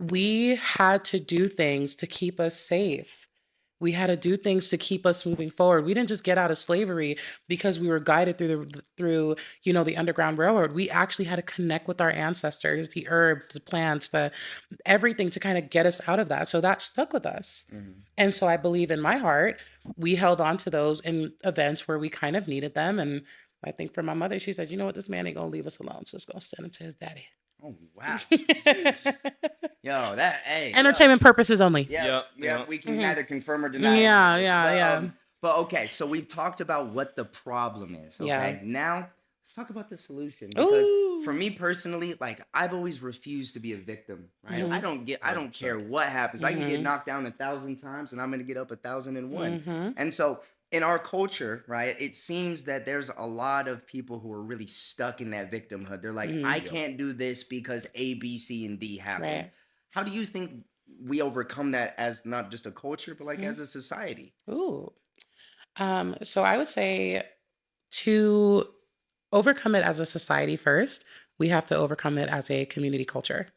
We had to do things to keep us safe. We had to do things to keep us moving forward. We didn't just get out of slavery because we were guided through the Underground Railroad. We actually had to connect with our ancestors, the herbs, the plants, the everything to kind of get us out of that. So that stuck with us. Mhm. And so I believe in my heart, we held on to those in events where we kind of needed them. And I think for my mother, she said, you know what, this man ain't gonna leave us alone. So it's gonna send him to his daddy. Oh wow. Yo, hey. Entertainment purposes only. Yeah, Yeah. we can Mhm. neither confirm or deny. Yeah, this. yeah, But, yeah. But okay, so we've talked about what the problem is. Okay, Yeah. now let's talk about the solution. Because for Ooh. me personally, like I've always refused to be a victim. Right? Mhm. I don't care 100%. what happens. I can get Mhm. knocked down 1,000 times, and I'm gonna get up 1,001. Mhm. And so in our culture, right, it seems that there's a lot of people who are really stuck in that victimhood. They're like, I Mhm. can't do this because A, B, C, and D happened. Right. How do you think we overcome that as not just a culture, but like Mhm. as a society? Ooh. So I would say to overcome it as a society first, we have to overcome it as a community culture.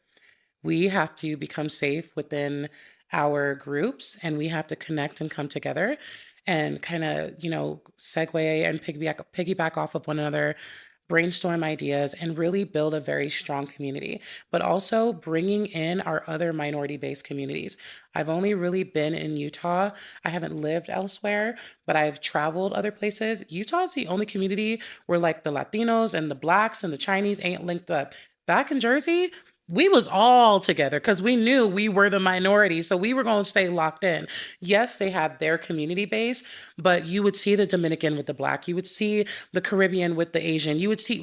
We have to become safe within our groups and we have to connect and come together and kind of, segue and piggyback off of one another, brainstorm ideas, and really build a very strong community, but also bringing in our other minority based communities. I've only really been in Utah. I haven't lived elsewhere, but I've traveled other places. Utah is the only community where like the Latinos and the Blacks and the Chinese ain't linked up. Back in Jersey, we was all together because we knew we were the minority. So we were going to stay locked in. Yes, they had their community base, but you would see the Dominican with the Black. You would see the Caribbean with the Asian.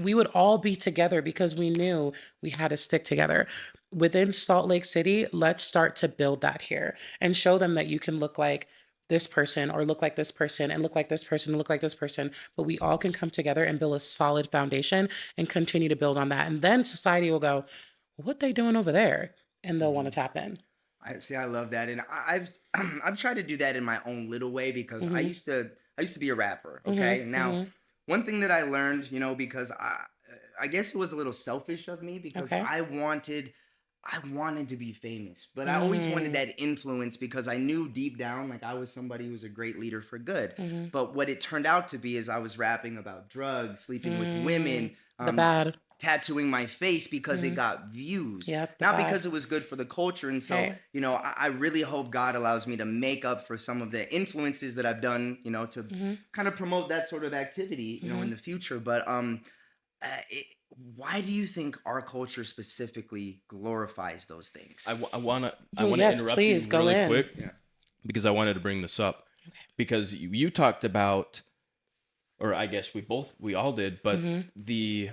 We would all be together because we knew we had to stick together. Within Salt Lake City, let's start to build that here and show them that you can look like this person or look like this person and look like this person and look like this person, but we all can come together and build a solid foundation and continue to build on that. And then society will go, what they doing over there? And they'll want to tap in. I see. I love that, and I've I've tried to do that in my own little way because Mhm. I used to be a rapper. Mhm. Okay, now Mhm. one thing that I learned, because I guess it was a little selfish of me because Okay. I wanted to be famous, but I always wanted that influence because I knew deep down like I was somebody who was a great leader for good. Mhm. But what it turned out to be is I was rapping about drugs, sleeping with women, The bad. tattooing my face because it Mhm. got views, Yep, the not bad. because it was good for the culture. And so, Okay. I really hope God allows me to make up for some of the influences that I've done, to Mhm. kind of promote that sort of activity, in the future. But why do you think our culture specifically glorifies those things? I wanna Oh, yes, interrupt please you go really in. quick Yeah. because I wanted to bring this up because you talked about, or I guess we all did, but Mhm. the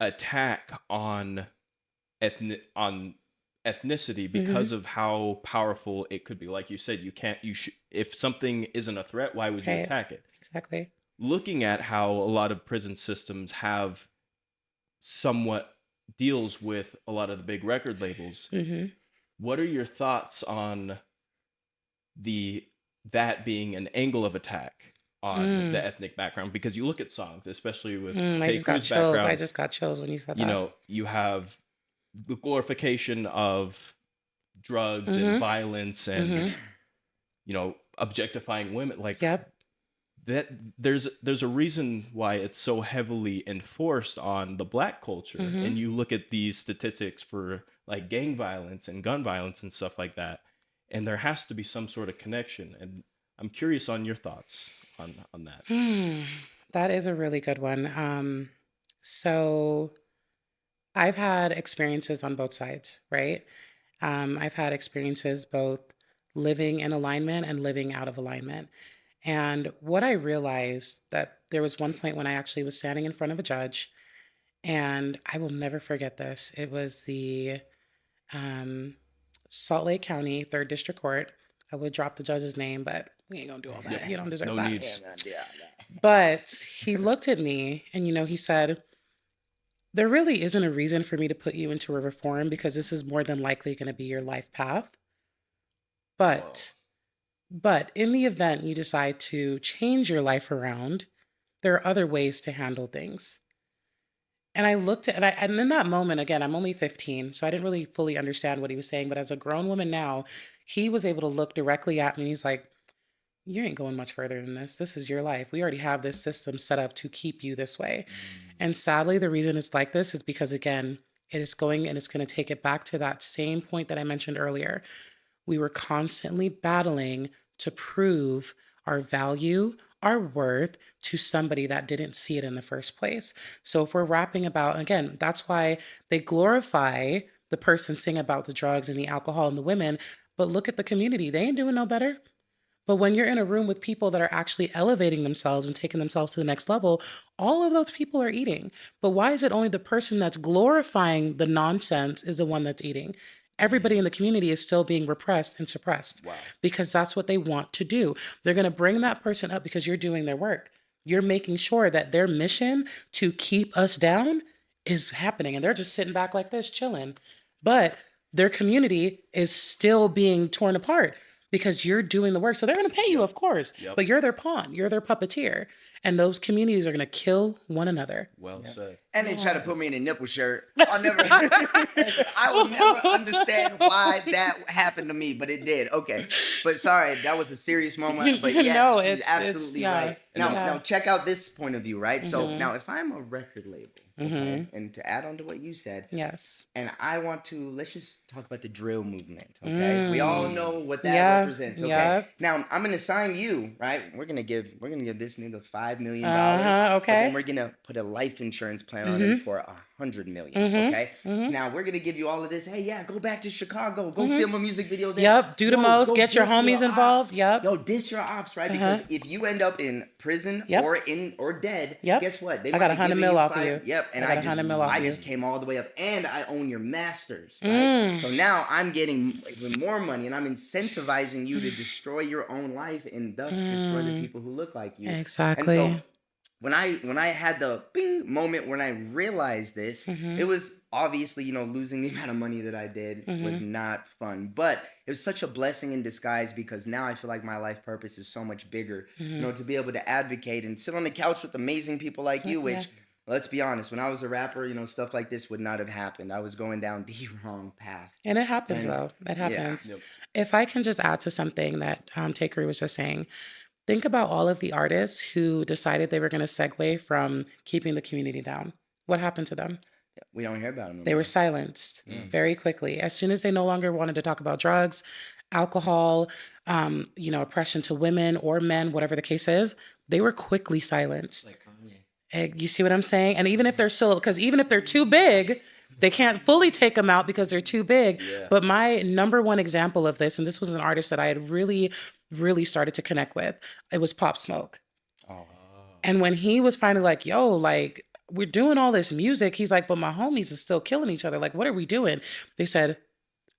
attack on ethnicity Mm-hmm. because of how powerful it could be. Like you said, if something isn't a threat, why would you Right. attack it? Exactly. Looking at how a lot of prison systems have somewhat deals with a lot of the big record labels, Mm-hmm. what are your thoughts on the that being an angle of attack on the Mm. ethnic background? Because you look at songs, especially with I Tay just got Cruz chills. I background, just got chills when you said that. you have the glorification of drugs and Mm-hmm. violence Mm-hmm. and objectifying women. Like Yep. that, there's a reason why it's so heavily enforced on the black culture. Mm-hmm. And you look at these statistics for like gang violence and gun violence and stuff like that, and there has to be some sort of connection. And I'm curious on your thoughts on that. That is a really good one. So I've had experiences on both sides, right? I've had experiences both living in alignment and living out of alignment. And what I realized that there was one point when I actually was standing in front of a judge, and I will never forget this. It was the um, Salt Lake County Third District Court. I would drop the judge's name, but we ain't gonna do all that. Yep. You don't deserve No that. need. Yeah, man. Yeah, yeah. But he looked at me and, he said, there really isn't a reason for me to put you into a reform because this is more than likely going to be your life path. But in the event you decide to change your life around, there are other ways to handle things. And I looked at, and in that moment, again, I'm only 15, so I didn't really fully understand what he was saying. But as a grown woman now, he was able to look directly at me. And he's like, you ain't going much further than this. This is your life. We already have this system set up to keep you this way. And sadly, the reason it's like this is because, again, it is going and it's going to take it back to that same point that I mentioned earlier. We were constantly battling to prove our value, our worth to somebody that didn't see it in the first place. So if we're rapping about, again, that's why they glorify the person singing about the drugs and the alcohol and the women, but look at the community. They ain't doing no better. But when you're in a room with people that are actually elevating themselves and taking themselves to the next level, all of those people are eating. But why is it only the person that's glorifying the nonsense is the one that's eating? Everybody in the community is still being repressed and suppressed. Wow. Because that's what they want to do. They're going to bring that person up because you're doing their work. You're making sure that their mission to keep us down is happening. And they're just sitting back like this, chilling. But their community is still being torn apart because you're doing the work. So they're going to pay you, of course, Yep. but you're their pawn, you're their puppeteer. And those communities are going to kill one another. Well said. And they try to put me in a nipple shirt. I will never understand why that happened to me, but it did. Okay. But sorry, that was a serious moment. But yes, No, you're it's absolutely yeah. right. Now, Yeah. now check out this point of view, right? So Mhm. now if I'm a record label, okay, and to add on to what you said, Yes. and I want to, let's just talk about the drill movement, okay? We all know what that Yeah, represents, okay? yep. Now I'm gonna sign you, right? We're gonna give this nigga $5 million. Uh-huh, But then okay. we're gonna put a life insurance plan on him for $100 million, okay? Now we're gonna give you all of this. Hey, yeah, go back to Chicago, go film a music video there. Yep, do the Yo, most, go get your diss homies involved. ops. Yep. Yo, diss your ops, right? Because if you end up in prison Yep. or dead, Yep. guess what? They I might got be 100 giving mil you off of five- you. Yep, and I got 100 mil off I of you. just came all the way up, and I own your masters, right? So now I'm getting even more money, and I'm incentivizing you to destroy your own life and thus destroy the people who look like you. Exactly. And so when I had the bing moment when I realized this, it was obviously, losing the amount of money that I did was not fun. But it was such a blessing in disguise because now I feel like my life purpose is so much bigger, to be able to advocate and sit on the couch with amazing people like you, which, let's be honest, when I was a rapper, stuff like this would not have happened. I was going down the wrong path. And it happens, And- though. It happens. Yep. If I can just add to something that Takery was just saying, think about all of the artists who decided they were going to segue from keeping the community down. What happened to them? We don't hear about them. They were silenced very quickly. As soon as they no longer wanted to talk about drugs, alcohol, oppression to women or men, whatever the case is, they were quickly silenced. Like Kanye. You see what I'm saying? And even if they're still, because even if they're too big, they can't fully take them out because they're too big. Yeah. But my number one example of this, and this was an artist that I had really, really started to connect with, it was Pop Smoke. Oh. And when he was finally like, yo, like, we're doing all this music, he's like, but my homies are still killing each other. Like, what are we doing? They said,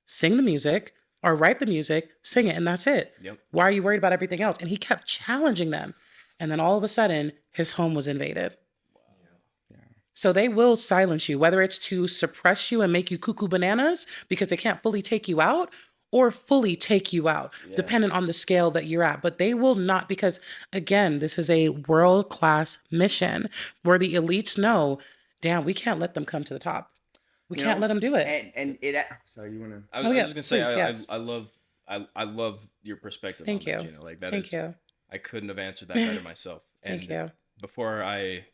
sing the music or write the music, sing it, and that's it. Yep. Why are you worried about everything else? And he kept challenging them. And then all of a sudden, his home was invaded. So they will silence you, whether it's to suppress you and make you cuckoo bananas because they can't fully take you out, or fully take you out, depending on the scale that you're at. But they will not, because again, this is a world-class mission where the elites know, damn, we can't let them come to the top. We You can't know, let them do it. and it. Sorry, you wanna? I was, Oh, I yeah, was just gonna say, please, yes. I love your perspective Thank on that, you. Gina. Like that Thank is, you. I couldn't have answered that better myself. And Thank you. before I,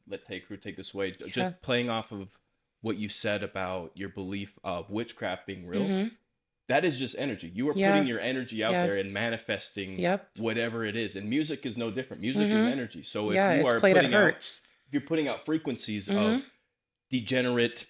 let Take Crew take this away, just playing off of what you said about your belief of witchcraft being real, that is just energy. You are putting your energy out there and Yes. manifesting Yep. whatever it is. And music is no different. Music is energy. So if Yeah, you it's are played at putting out, Hertz. if you're putting out frequencies of degenerate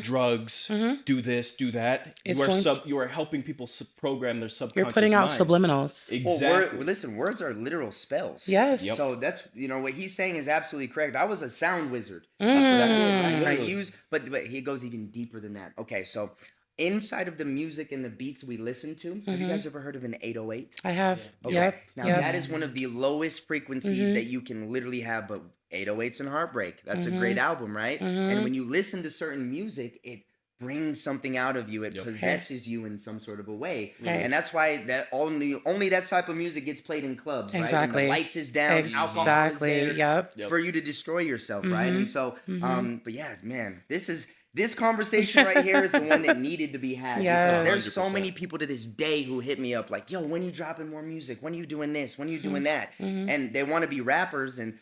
drugs, do this, do that, It's you are going you are helping people program their subconscious You're putting out mind. subliminals. Exactly. Listen, words are literal spells. Yes. Yep. So that's what he's saying is absolutely correct. I was a sound wizard. Mm. That's what I did, right? And I Literally. use, but he goes even deeper than that. Okay, so inside of the music and the beats we listen to, have you guys ever heard of an 808? I have. Okay. Yep. Now Yep. that is one of the lowest frequencies that you can literally have, but 808s and Heartbreak. That's a great album, right? And when you listen to certain music, it brings something out of you. It possesses you in some sort of a way. Right. And that's why that only that type of music gets played in clubs, right? When Exactly. the lights is down, alcohol is Exactly. there Yep. for you to destroy yourself, right? And so, but yeah, man, this conversation right here is the one that needed to be had. Yes. Because there's so 100%. many people to this day who hit me up like, yo, when you dropping more music? When are you doing this? When are you doing that? And they want to be rappers, and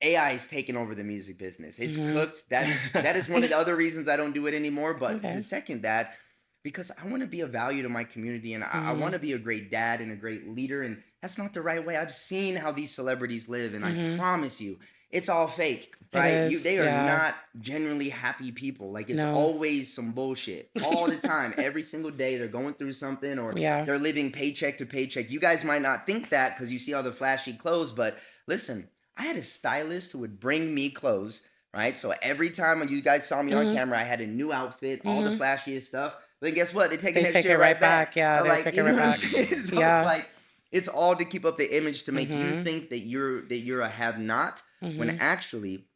AI is taking over the music business. It's cooked. That is one of the other reasons I don't do it anymore. But to second that, because I want to be of value to my community, and I want to be a great dad and a great leader, and that's not the right way. I've seen how these celebrities live, and I promise you, it's all fake, right? is, They are yeah. not genuinely happy people. Like it's No. always some bullshit all the time. Every single day they're going through something, or they're living paycheck to paycheck. You guys might not think that because you see all the flashy clothes, but listen, I had a stylist who would bring me clothes, right? So every time you guys saw me on camera, I had a new outfit, all the flashiest stuff. But then guess what? They're taking They that take shit it right back. back. Yeah, I'm they like, take you it right know what I'm back. saying? So Yeah. it's like it's all to keep up the image to make you think that you're a have-not, when actually,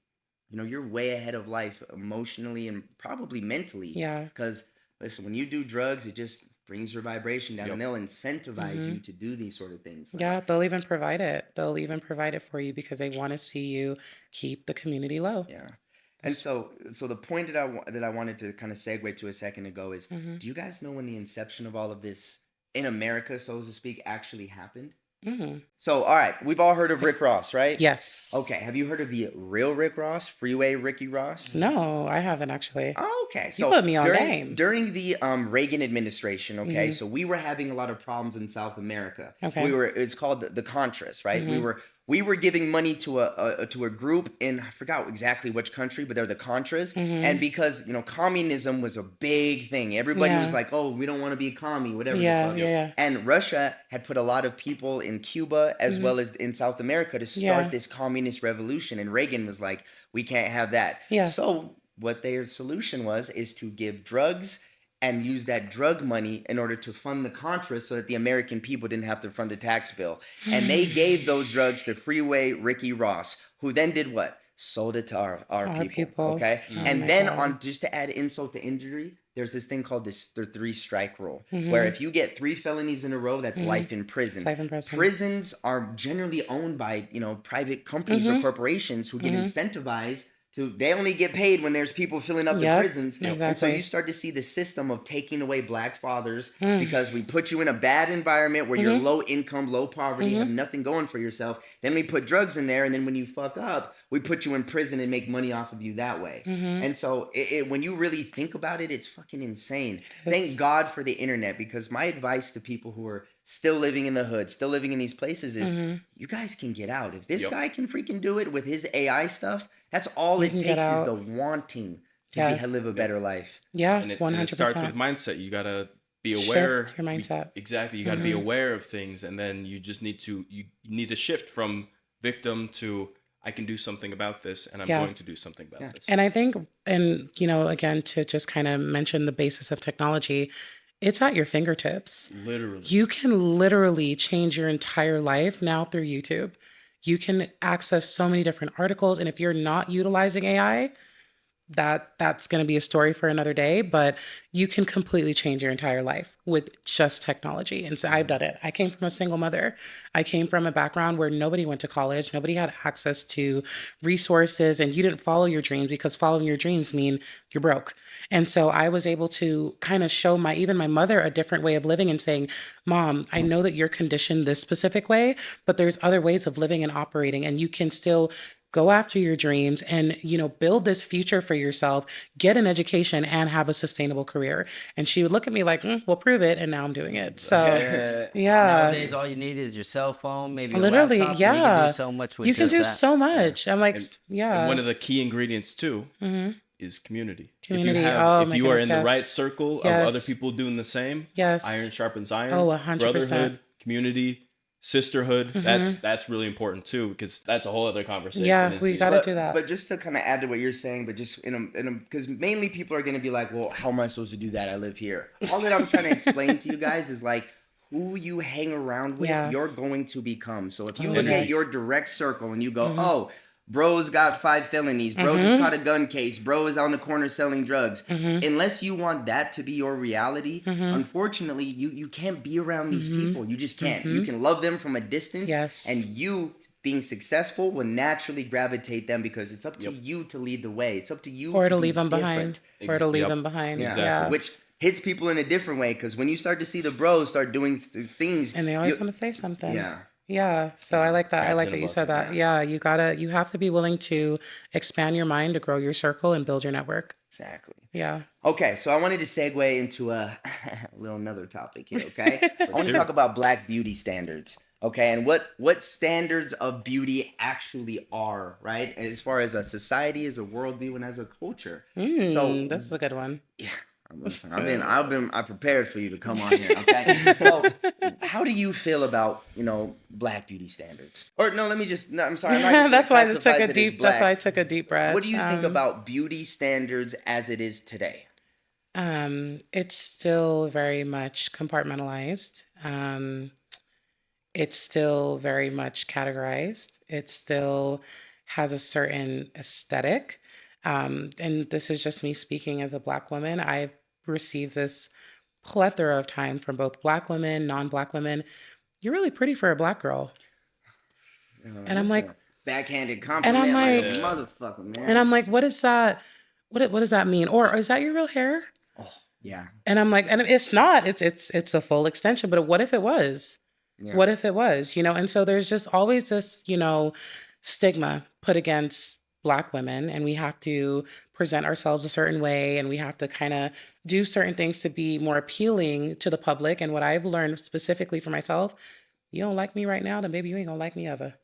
you're way ahead of life emotionally and probably mentally. Yeah. Because listen, when you do drugs, it just brings your vibration down, and they'll incentivize you to do these sort of things. Yeah, they'll even provide it. They'll even provide it for you because they want to see you keep the community low. Yeah. And so the point that I wanted to kind of segue to a second ago is, do you guys know when the inception of all of this in America, so to speak, actually happened? So, all right, we've all heard of Rick Ross, right? Yes. Okay, have you heard of the real Rick Ross, Freeway Ricky Ross? No, I haven't actually. Oh, okay. You So put me on during, game. during the Reagan administration, okay, so we were having a lot of problems in South America. Okay. It's called the Contras, right? We were giving money to a group in, I forgot exactly which country, but they're the Contras. And because communism was a big thing, everybody was like, "Oh, we don't want to be a commie," whatever. the Yeah, fuck. yeah. And Russia had put a lot of people in Cuba as well as in South America to start this communist revolution. And Reagan was like, "We can't have that." Yeah. So what their solution is to give drugs and use that drug money in order to fund the Contras so that the American people didn't have to fund the tax bill. And they gave those drugs to Freeway Ricky Ross, who then did what? Sold it to our people. Okay. Oh And my then God. just to add insult to injury, there's this thing called the 3-strike rule, where if you get 3 felonies in a row, that's life in prison. Life in prison. Prisons are generally owned by, private companies or corporations who get incentivized they only get paid when there's people filling up the Yep, prisons. And so exactly. you start to see the system of taking away black fathers because we put you in a bad environment where you're low income, low poverty, have nothing going for yourself. Then we put drugs in there, and then when you fuck up, we put you in prison and make money off of you that way. And so when you really think about it, it's fucking insane. Thank God for the internet, because my advice to people who are still living in the hood, still living in these places is you guys can get out. If this guy can freaking do it with his AI stuff, that's all it can takes get is out. the wanting to Yeah. live a better life. Yeah, And it 100%. starts with mindset. You gotta be Shift aware. your mindset. Exactly. You gotta be aware of things, and then you just need to shift from victim to I can do something about this, and I'm Yeah. going to do something about this. And I think, and again, to just kind of mention the basis of technology, it's at your fingertips. Literally. You can literally change your entire life now through YouTube. You can access so many different articles. And if you're not utilizing AI, that's going to be a story for another day, but you can completely change your entire life with just technology. And so I've done it. I came from a single mother. I came from a background where nobody went to college, nobody had access to resources, and you didn't follow your dreams because following your dreams mean you're broke. And so I was able to kind of show even my mother a different way of living and saying, Mom, I know that you're conditioned this specific way, but there's other ways of living and operating, and you can still go after your dreams and build this future for yourself, get an education, and have a sustainable career. And she would look at me like, well, prove it. And now I'm doing it. So yeah, Nowadays, all you need is your cell phone, maybe a literally, laptop, and you can do so much with you can just do that. so much. I'm like, And one of the key ingredients too is community. Community. If you are in the yes. right circle of other people doing the same, Yes. iron sharpens iron. Oh, 100%. Brotherhood, community, sisterhood. That's really important too, because that's a whole other conversation. Yeah, we got to do that. But just to kind of add to what you're saying, but just because mainly people are going to be like, well, how am I supposed to do that? I live here. All that I'm trying to explain to you guys is like, who you hang around with, you're going to become. So if you look at your direct circle and you go, oh, bro's got 5 felonies, bro just caught a gun case, bro is on the corner selling drugs. Unless you want that to be your reality, unfortunately, you can't be around these people. You just can't. You can love them from a distance, and you being successful will naturally gravitate them because it's up to you to lead the way. It's up to you or to be leave them behind. different. Or to leave them behind. Yeah. Exactly. Which hits people in a different way, because when you start to see the bros start doing things, And they always want to say something. yeah. Yeah. So I like that. I Crabs like in a that you bucket, said that. Yeah. You have to be willing to expand your mind, to grow your circle and build your network. Exactly. Yeah. Okay, so I wanted to segue into a little another topic here, okay? I want to talk about Black beauty standards, okay? And what standards of beauty actually are, right? As far as a society, as a worldview, and as a culture. So this is a good one. yeah, listen, I prepared for you to come on here, okay? So how do you feel about, Black beauty standards? Or no, I'm sorry. I'm not gonna That's why I just took classify a it as deep. Black. That's why I took a deep breath. What do you think about beauty standards as it is today? It's still very much compartmentalized. It's still very much categorized. It still has a certain aesthetic. And this is just me speaking as a Black woman. I've received this plethora of time from both Black women, non-Black women. You're really pretty for a Black girl. And I'm like, backhanded compliment, I'm like like- a motherfucker, man. and I'm like, what is that? What does that mean? Or is that your real hair? Yeah. And I'm like, and it's not. It's a full extension. But what if it was? Yeah. What if it was? And so there's just always this, stigma put against Black women, and we have to present ourselves a certain way, and we have to kind of do certain things to be more appealing to the public. And what I've learned specifically for myself, you don't like me right now, then maybe you ain't gonna like me ever.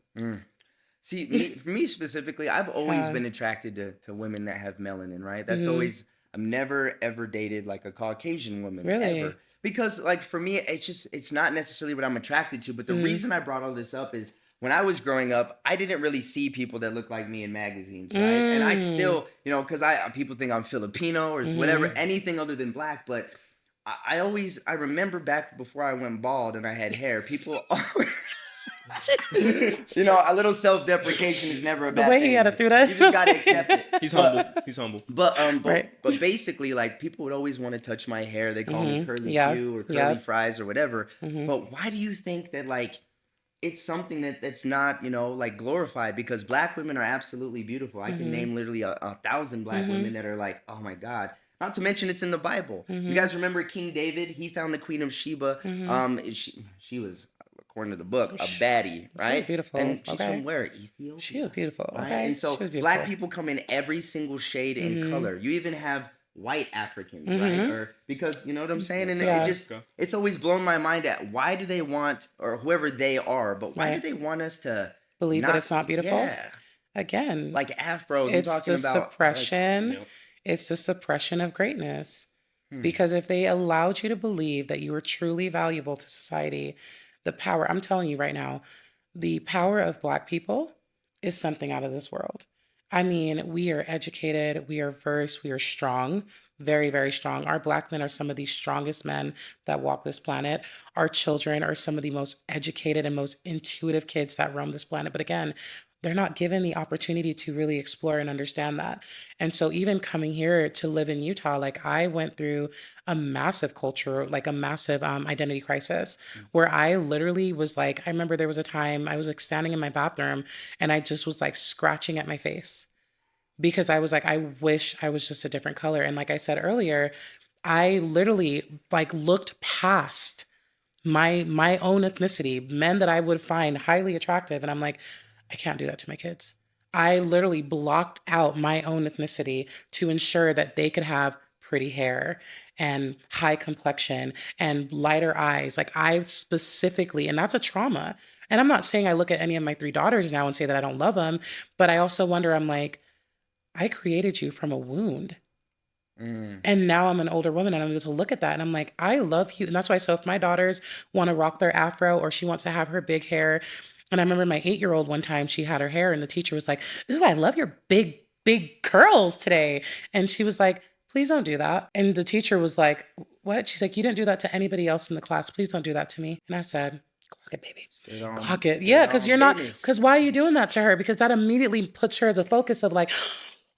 See, for me specifically, I've always Yeah. been attracted to women that have melanin, right? That's always, I've never ever dated like a Caucasian woman. Really? Ever. Because like for me, it's not necessarily what I'm attracted to. But the reason I brought all this up is when I was growing up, I didn't really see people that looked like me in magazines, right? And I still, because people think I'm Filipino or whatever, anything other than Black. But I remember back before I went bald and I had hair, people always, a little self-deprecation is never a bad The way thing. he had it through that. You just gotta accept it. He's humble. He's humble. But Right. but basically, like, people would always want to touch my hair. They call me curly Yeah. Q or curly Yeah. fries or whatever. But why do you think that like it's something that's not like glorified? Because Black women are absolutely beautiful. I can name literally 1,000 Black women that are like, oh my God. Not to mention it's in the Bible. You guys remember King David? He found the Queen of Sheba. She was, according to the book, a baddie, right? beautiful. And she's Okay. from where? Ethiopia. She was beautiful. Right? Okay. And so She was beautiful. Black people come in every single shade and color. You even have white Africans, right? Or because you know what I'm saying? And Yeah. it's always blown my mind at why do they want, or whoever they are, but why Right. do they want us to Believe that it's not beautiful? Yeah. Again, Like afros. it's I'm talking the about suppression. Yep. It's the suppression of greatness. Because if they allowed you to believe that you were truly valuable to society, the power, I'm telling you right now, the power of Black people is something out of this world. I mean, we are educated, we are versed, we are strong, very, very strong. Our Black men are some of the strongest men that walk this planet. Our children are some of the most educated and most intuitive kids that roam this planet. But again, they're not given the opportunity to really explore and understand that. And so, even coming here to live in Utah, like I went through a massive culture, like a massive identity crisis, where I literally was like, I remember there was a time I was like standing in my bathroom and I just was like scratching at my face because I was like, I wish I was just a different color. And like I said earlier, I literally like looked past my own ethnicity, men that I would find highly attractive, and I'm like, I can't do that to my kids. I literally blocked out my own ethnicity to ensure that they could have pretty hair and high complexion and lighter eyes. Like I specifically, and that's a trauma. And I'm not saying I look at any of my three daughters now and say that I don't love them, but I also wonder, I'm like, I created you from a wound. And now I'm an older woman and I'm able to look at that and I'm like, I love you. And that's why, so if my daughters want to rock their afro or she wants to have her big hair, and I remember my 8-year-old one time, she had her hair and the teacher was like, ooh, I love your big, big curls today. And she was like, please don't do that. And the teacher was like, what? She's like, you didn't do that to anybody else in the class. Please don't do that to me. And I said, clock it, baby. Clock it. Yeah, because you're not, because why are you doing that to her? Because that immediately puts her as a focus of like,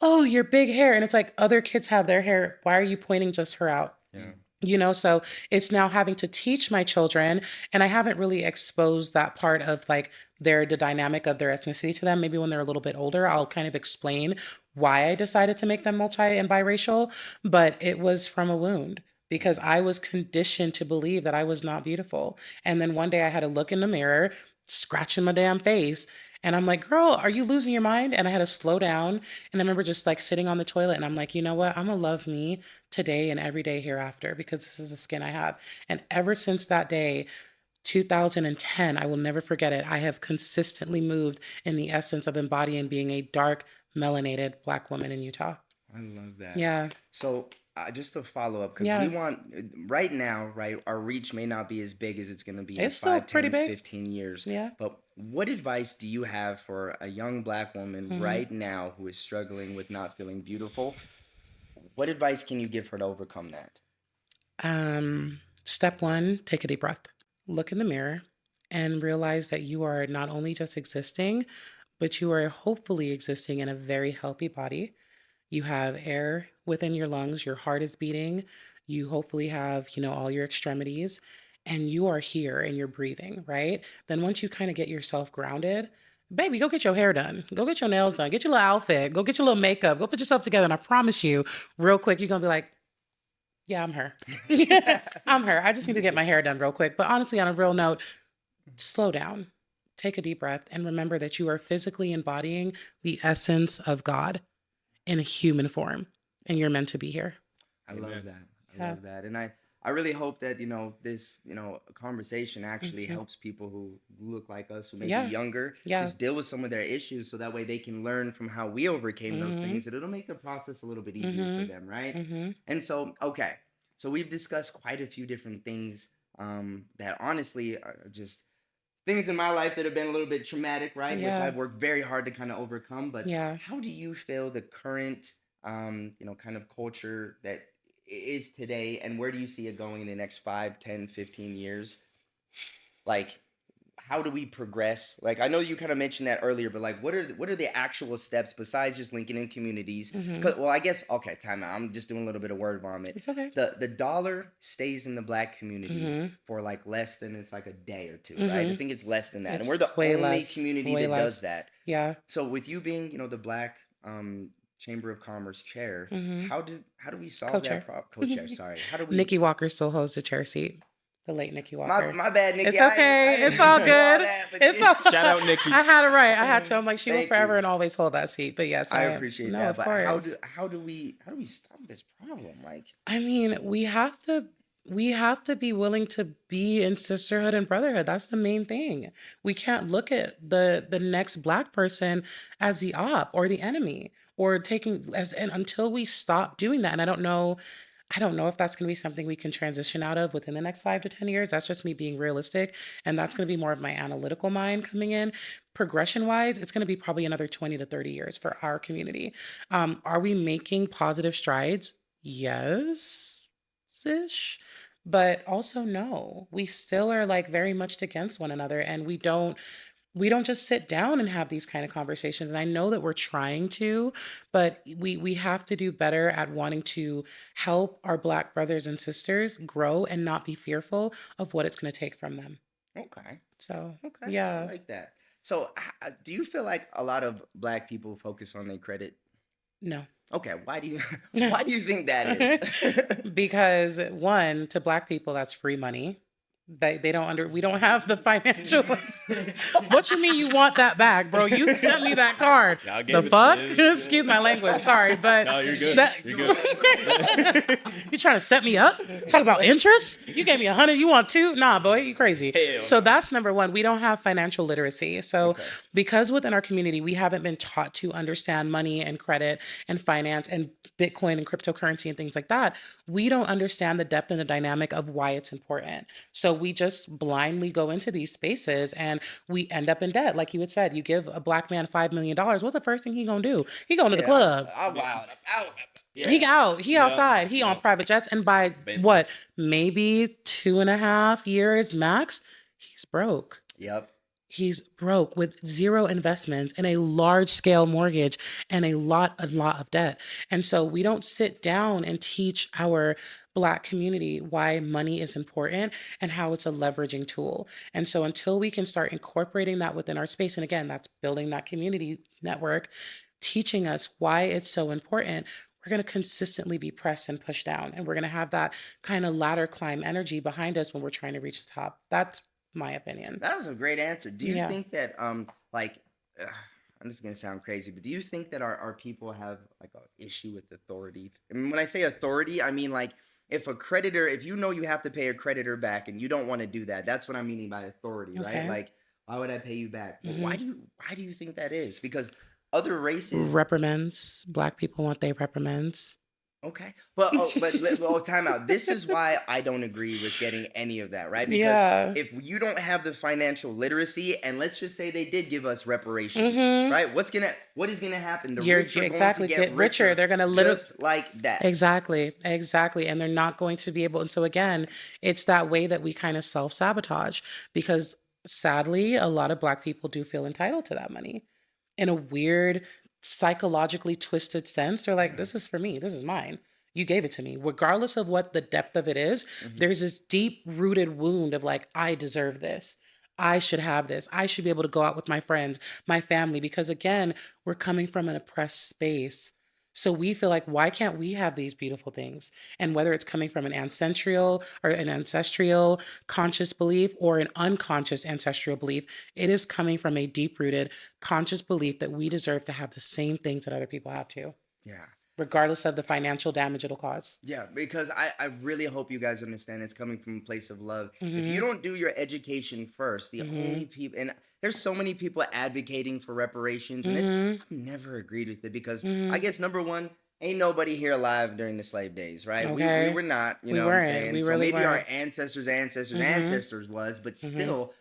oh, your big hair. And it's like other kids have their hair. Why are you pointing just her out? Yeah. So it's now having to teach my children, and I haven't really exposed that part of like the dynamic of their ethnicity to them. Maybe when they're a little bit older, I'll kind of explain why I decided to make them multi and biracial, but it was from a wound because I was conditioned to believe that I was not beautiful. And then one day I had to look in the mirror, scratching my damn face, and I'm like, girl, are you losing your mind? And I had to slow down. And I remember just like sitting on the toilet and I'm like, you know what? I'm going to love me today and every day hereafter because this is the skin I have. And ever since that day, 2010, I will never forget it. I have consistently moved in the essence of embodying being a dark, melanated Black woman in Utah. I love that. Yeah. So just to follow up, because Yeah. we want, right now, right, our reach may not be as big as it's going to be in It's still 5, pretty 10, big. 15 years. Yeah. But what advice do you have for a young Black woman Mhm. right now who is struggling with not feeling beautiful? What advice can you give her to overcome that? Step one, take a deep breath. Look in the mirror and realize that you are not only just existing, but you are hopefully existing in a very healthy body. You have air within your lungs, your heart is beating, you hopefully have, all your extremities, and you are here and you're breathing, right? Then once you kind of get yourself grounded, baby, go get your hair done, go get your nails done, get your little outfit, go get your little makeup, go put yourself together. And I promise you, real quick, you're gonna be like, yeah, I'm her. I'm her. I just need to get my hair done real quick. But honestly, on a real note, slow down, take a deep breath, and remember that you are physically embodying the essence of God in a human form, and you're meant to be here. I love that. I Yeah. love that. And I really hope that, this, conversation actually Mhm. helps people who look like us, who may Yeah. be younger, Yeah. just deal with some of their issues so that way they can learn from how we overcame those Mhm. things, and it'll make the process a little bit easier for Mhm. them, right? Mhm. And so, okay. So we've discussed quite a few different things that honestly are just things in my life that have been a little bit traumatic, right? Which Yeah. I've worked very hard to kind of overcome. But Yeah. how do you feel the current, kind of culture that is today, and where do you see it going in the next 5, 10, 15 years? Like, how do we progress? Like, I know you kind of mentioned that earlier, but like, what are the actual steps besides just linking in communities? Mhm. Well, I guess, okay, time out. I'm just doing a little bit of word vomit. It's okay. The dollar stays in the Black community Mhm. for like less than, it's like a day or two, right? I Mhm. think it's less than that, and It's we're the way only less. community Way that less. does that. Yeah. So with you being, the Black Chamber of Commerce chair, Mhm. how do we solve Co-chair. that problem? Co-chair, sorry. How do we? Nikki Walker still holds the chair seat. The late Nikki Walker. My bad, Nikki. It's I okay. didn't It's all mean to do good. that, but It's you- all. Shout out Nikki. I had it right. I had to. I'm like, she will Thank forever you. and always hold that seat. But yes, I I appreciate no, that. of But course. how do we stop this problem? Like, I mean, we have to be willing to be in sisterhood and brotherhood. That's the main thing. We can't look at the next Black person as the op or the enemy or taking as and until we stop doing that. And I don't know. I don't know if that's going to be something we can transition out of within the next 5 to 10 years. That's just me being realistic. And that's going to be more of my analytical mind coming in. Progression wise, it's going to be probably another 20 to 30 years for our community. Are we making positive strides? Yes, ish. But also, no, we still are like very much against one another, and we don't just sit down and have these kind of conversations. And I know that we're trying to, but we have to do better at wanting to help our black brothers and sisters grow and not be fearful of what it's going to take from them. Okay. So Okay. I yeah. like that. So, do you feel like a lot of black people focus on their credit? No. Okay. Why do you why do you think that is? Because one, to black people, that's free money. They don't we don't have the financial. What you mean you want that back, bro? You sent me that card. Yeah, I The gave it fuck? to you. Excuse my language. Sorry, but No, you're good. that- You're good. you trying to set me up? Talk about interest? You gave me 100. You want two? Nah, boy, you crazy. Hell So no. that's number one. We don't have financial literacy. So Okay. because within our community, we haven't been taught to understand money and credit and finance and Bitcoin and cryptocurrency and things like that, we don't understand the depth and the dynamic of why it's important. So we just blindly go into these spaces and we end up in debt. Like you had said, you give a black man $5 million. What's the first thing he gonna do? He going to the club. I'm wild. Out. Yeah. He out. He Yeah. outside. He on Yeah. private jets. And by Baby. what? Maybe 2.5 years max, he's broke. Yep. He's broke with zero investments and a large scale mortgage and a lot of debt. And so we don't sit down and teach our Black community why money is important and how it's a leveraging tool. And so until we can start incorporating that within our space, and again, that's building that community network, teaching us why it's so important, we're going to consistently be pressed and pushed down. And we're going to have that kind of ladder climb energy behind us when we're trying to reach the top. That's my opinion. That was a great answer. Do you Yeah. think that like I'm just gonna sound crazy, but do you think that our people have like an issue with authority? I mean, when I say authority, I mean like if you know you have to pay a creditor back and you don't want to do that, that's what I'm meaning by authority, right? Okay. Like, why would I pay you back? But Mhm. why do you think that is? Because other races, Reprimands. Black people want their reprimands. okay, but time out. This is why I don't agree with getting any of that, right? Because Yeah. if you don't have the financial literacy, and let's just say they did give us reparations, Mhm. right? What is gonna happen? The You're rich are exactly going to get richer. They're gonna literally just like that. exactly, and they're not going to be able. And so again, it's that way that we kind of self-sabotage because sadly, a lot of Black people do feel entitled to that money in a weird, psychologically twisted sense. They're like, this is for me, this is mine. You gave it to me. Regardless of what the depth of it is, Mhm. there's this deep rooted wound of like, I deserve this. I should have this. I should be able to go out with my friends, my family, because again, we're coming from an oppressed space. So we feel like, why can't we have these beautiful things? And whether it's coming from an ancestral conscious belief or an unconscious ancestral belief, it is coming from a deep rooted conscious belief that we deserve to have the same things that other people have too, Yeah. regardless of the financial damage it'll cause. Yeah, because I really hope you guys understand it's coming from a place of love. If you Mhm. don't do your education first, the only people, and there's so many people advocating for reparations, and Mhm. I've never agreed with it because I Mhm. guess number one, ain't nobody here alive during the slave days, right? We Okay. were not, you We know what I'm weren't. saying? We So really maybe our weren't. ancestors' Mhm. ancestors was, but Mhm. still,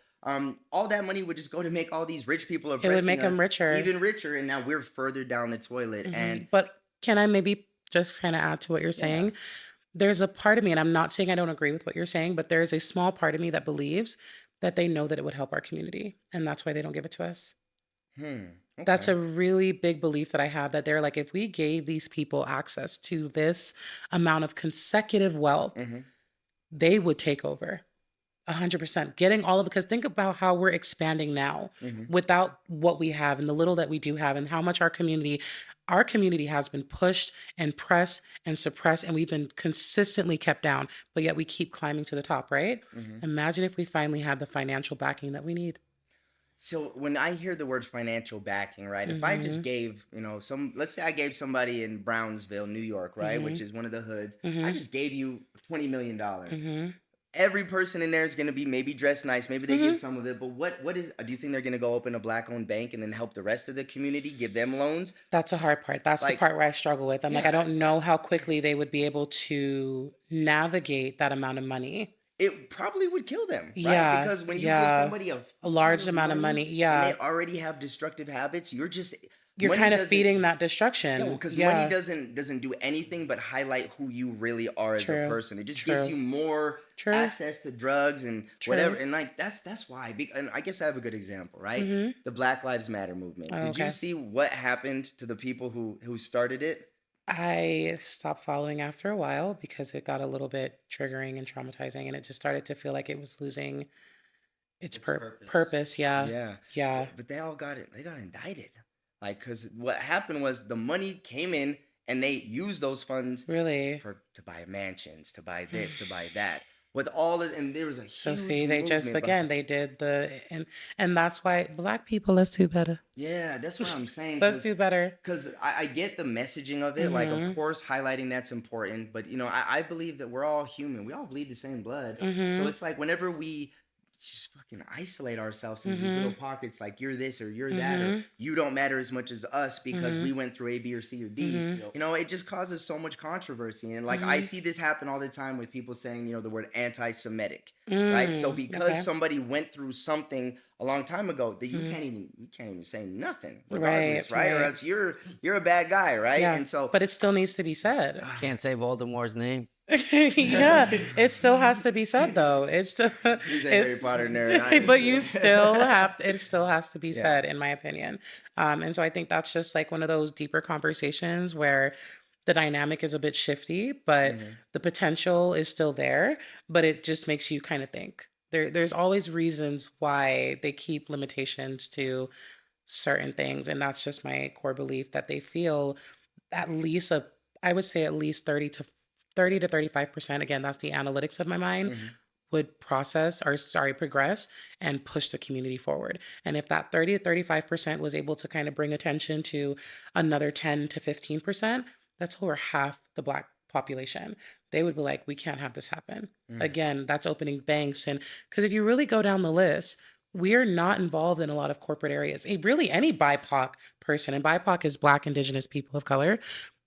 all that money would just go to make all these rich people It would make oppressing them us richer. even richer, and now we're further down the toilet. And But can I maybe just kind of add to what you're yeah, saying? There's a part of me, and I'm not saying I don't agree with what you're saying, but there is a small part of me that believes that they know that it would help our community. And that's why they don't give it to us. That's okay. a really big belief that I have that they're like, if we gave these people access to this amount of consecutive wealth, hmm they would take over 100%. Getting all of it, because think about how we're expanding now hmm without what we have and the little that we do have, and how much our community has been pushed and pressed and suppressed, and we've been consistently kept down, but yet we keep climbing to the top, right? hmm Imagine if we finally had the financial backing that we need. So when I hear the word financial backing, right? If I just Mm-hmm. gave, let's say I gave somebody in Brownsville, New York, right, Mm-hmm. which is one of the hoods, I Mm-hmm. just gave you $20 million. Mm-hmm. every person in there is going to be maybe dressed nice. Maybe they Mm-hmm. give some of it, but what is? Do you think they're going to go open a black-owned bank and then help the rest of the community, give them loans? That's the hard part. That's the Like, part where I struggle with. I'm like, yeah, I don't know how quickly they would be able to navigate that amount of money. it probably would kill them, right? Yeah, Because when you give yeah. somebody a A large ton of amount of money. and Yeah. they already have destructive habits, You're money kind of doesn't. feeding that Yeah, well, destruction. because Yeah. money doesn't do anything but highlight who you really are as a True. person. It just gives True. you more True. access to drugs and whatever. True. And like that's why. And I guess I have a good example, right? Mm-hmm. The Black Lives Matter movement. Oh, Did you okay. see what happened to the people who started it? I stopped following after a while because it got a little bit triggering and traumatizing, and it just started to feel like it was losing its Its purpose. purpose. Yeah. Yeah. Yeah. But they all got it. They got indicted. Like, because what happened was the money came in and they used those funds Really. to buy mansions, to buy this, to buy that. With all of, and there was a huge So see, they just movement again behind. they did and that's why Black people, let's do better. Yeah, that's what I'm saying. Let's do better. Because I get the messaging of it. Like, of Mm-hmm. course, highlighting that's important. But, I believe that we're all human. We all bleed the same blood. So Mm-hmm. it's like whenever we just fucking isolate ourselves in these little Mm-hmm. pockets, like you're this or you're that, or Mm-hmm. you don't matter as much as us because Mm-hmm. we went through A, B, or C, or D. Mm-hmm. Yep. It just causes so much controversy. And like I Mm-hmm. see this happen all the time with people saying, the word anti-Semitic, right? So because Okay. somebody went through something a long time ago, that you Mm-hmm. can't even say nothing, Right. regardless, right? Or Right. else you're a bad guy, right? Yeah. And so But it still needs to be said. Can't say Voldemort's name. Yeah, it still has to be said though. It's still he's a Harry it's Potter nerd. but you still have it still has to be Yeah. said in my opinion. And so I think that's just like one of those deeper conversations where the dynamic is a bit shifty, but Mhm. the potential is still there, but it just makes you kind of think. There's always reasons why they keep limitations to certain things, and that's just my core belief that they feel at least I would say at least 30 to 35%, again, that's the analytics of my mind, Mhm. would progress and push the community forward. And if that 30 to 35% was able to kind of bring attention to another 10 to 15%, that's over half the Black population. They would be like, we can't have this happen. Mm. Again, that's opening banks. And because if you really go down the list, we're not involved in a lot of corporate areas. Really, any BIPOC person, and BIPOC is Black, Indigenous people of color,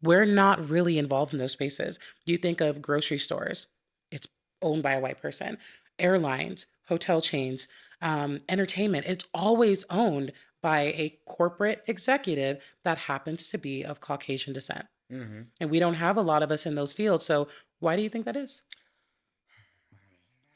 we're not really involved in those spaces. You think of grocery stores, it's owned by a white person. Airlines, hotel chains, entertainment, it's always owned by a corporate executive that happens to be of Caucasian descent. Mhm. And we don't have a lot of us in those fields. So why do you think that is?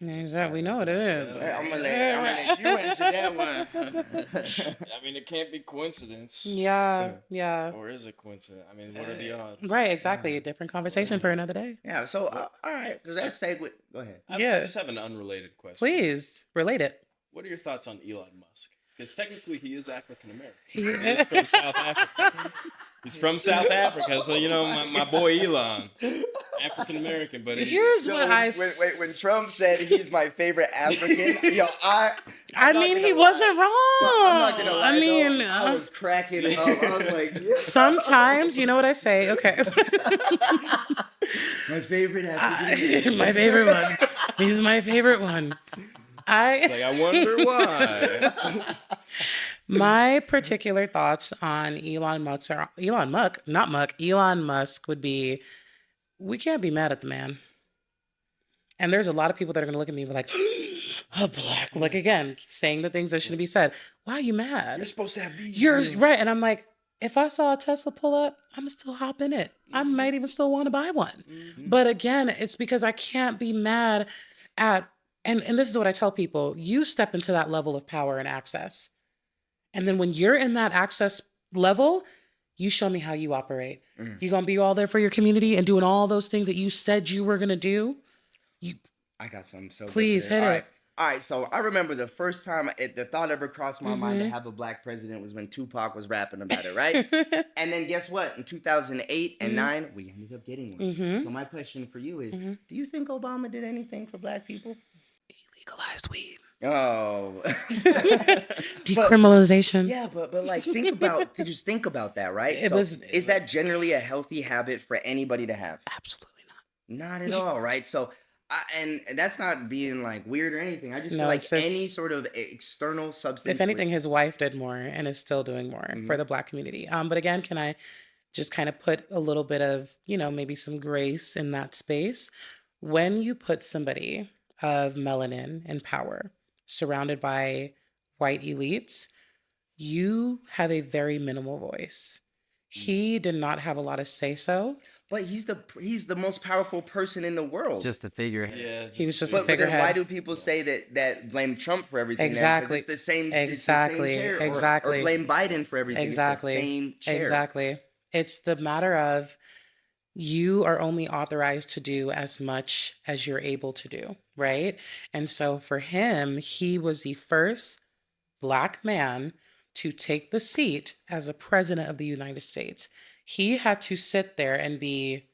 Is that we know what it is. Yeah, I'm gonna let you answer that one. I mean, it can't be coincidence. Yeah, yeah. Or is it coincidence? I mean, what are the odds? Right, exactly. A different conversation for another day. Yeah. So all right, because that segue. Go ahead. I Yeah. just have an unrelated question. Please relate it. What are your thoughts on Elon Musk? Because technically he is African American. He- He's from South Africa. He's from South Africa, so my boy Elon, African American, but Here's what I when Trump said he's my favorite African, I I'm not mean, gonna he lie. wasn't wrong. I'm not gonna lie. I mean, though, I was cracking up. I was like, yeah. sometimes, you know what I say? Okay. My favorite African. My favorite one. He's my favorite one. it's like, I wonder why. My particular thoughts on Elon Musk would be, we can't be mad at the man. And there's a lot of people that are going to look at me and be like, a Black, like again, saying the things that shouldn't be said. Why are you mad? You're supposed to have these. You're right. And I'm like, if I saw a Tesla pull up, I'm still hop in it. I might even still want to buy one. But again, it's because I can't be mad at, and this is what I tell people, you step into that level of power and access. And then when you're in that access level, you show me how you operate. You're going to be all there for your community and doing all those things that you said you were going to do. I got something so good Please, for that. hit All it. right. All right, so I remember the first time the thought ever crossed my mind to have a Black president was when Tupac was rapping about it, right? And then guess what? In 2008 and 9, we ended up getting one. So my question for you is, do you think Obama did anything for Black people? He legalized weed. Oh. Decriminalization. Yeah, but like think about that, right? It So was- is that generally a healthy habit for anybody to have? Absolutely not. Not at all, right? So And that's not being like weird or anything. I just feel No, like it's any just, sort of external substance if anything, his wife did more and is still doing more for Mhm. the Black community. But again, can I just kind of put a little bit of, maybe some grace in that space? When you put somebody of melanin in power, surrounded by white elites, you have a very minimal voice. He did not have a lot of say so. But he's the most powerful person in the world. Just a figurehead. Yeah, He was just just a But then why figurehead. do people say that blame Trump for everything then? Because Exactly. it's the same Exactly. chair. Or Exactly. blame Biden for everything. It's the Exactly. same chair. Exactly. It's the matter of you are only authorized to do as much as you're able to do, right? And so for him, he was the first Black man to take the seat as a president of the United States. He had to sit there and be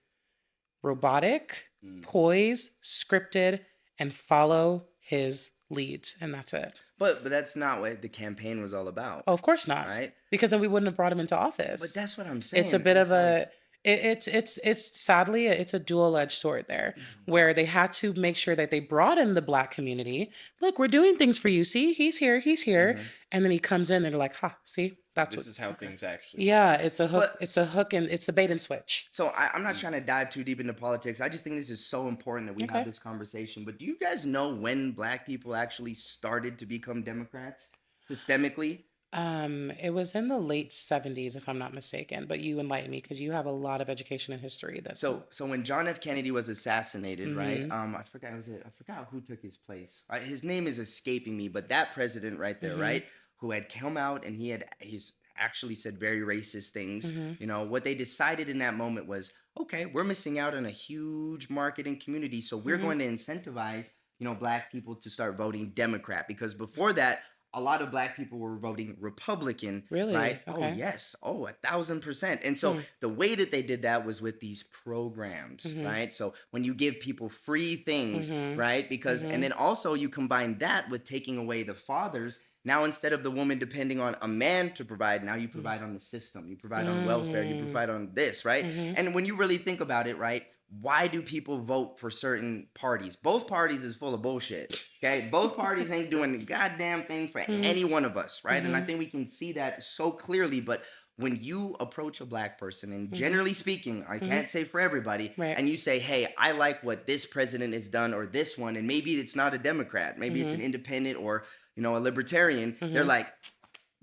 robotic, poised, scripted, and follow his leads. And that's it. But that's not what the campaign was all about. Oh, of course not. Right? Because then we wouldn't have brought him into office. But that's what I'm saying. It's a bit I of feel a like- it's sadly it's a dual-edged sword there, where they had to make sure that they brought in the Black community. Look, we're doing things for you. See, he's here. And then he comes in and they're like, ha, see, that's this what is how things actually. yeah, it's a hook, But- it's a hook, and it's a bait and switch. So I'm not trying to dive too deep into politics. I just think this is so important that we Okay. have this conversation. But do you guys know when Black people actually started to become Democrats systemically? It was in the late 70s, if I'm not mistaken, but you enlighten me because you have a lot of education and history. That's So when John F. Kennedy was assassinated, right? Mhm. I forgot who took his place. His name is escaping me, but that president right there, Mhm. right, who had come out and he's actually said very racist things. Mhm. What they decided in that moment was, okay, we're missing out on a huge market and community, so we're Mhm. going to incentivize Black people to start voting Democrat, because before that, a lot of Black people were voting Republican, Really? right? Oh Okay. yes, 1,000%. And so Hmm. the way that they did that was with these programs, Mhm. right? So when you give people free things, Mhm. right? Because Mhm. and then also you combine that with taking away the fathers. Now instead of the woman depending on a man to provide, now you provide on the system, you provide on welfare, you Mm. provide on this, right? Mhm. And when you really think about it, right? Why do people vote for certain parties? Both parties is full of bullshit. Okay, both parties ain't doing the goddamn thing for Mhm. any one of us, right? And I Mhm. think we can see that so clearly. But when you approach a Black person, and Mhm. generally speaking, I Mhm. can't say for everybody, Right. and you say, "Hey, I like what this president has done, or this one," and maybe it's not a Democrat, maybe it's an Mhm. independent or a libertarian. They're Mhm. like,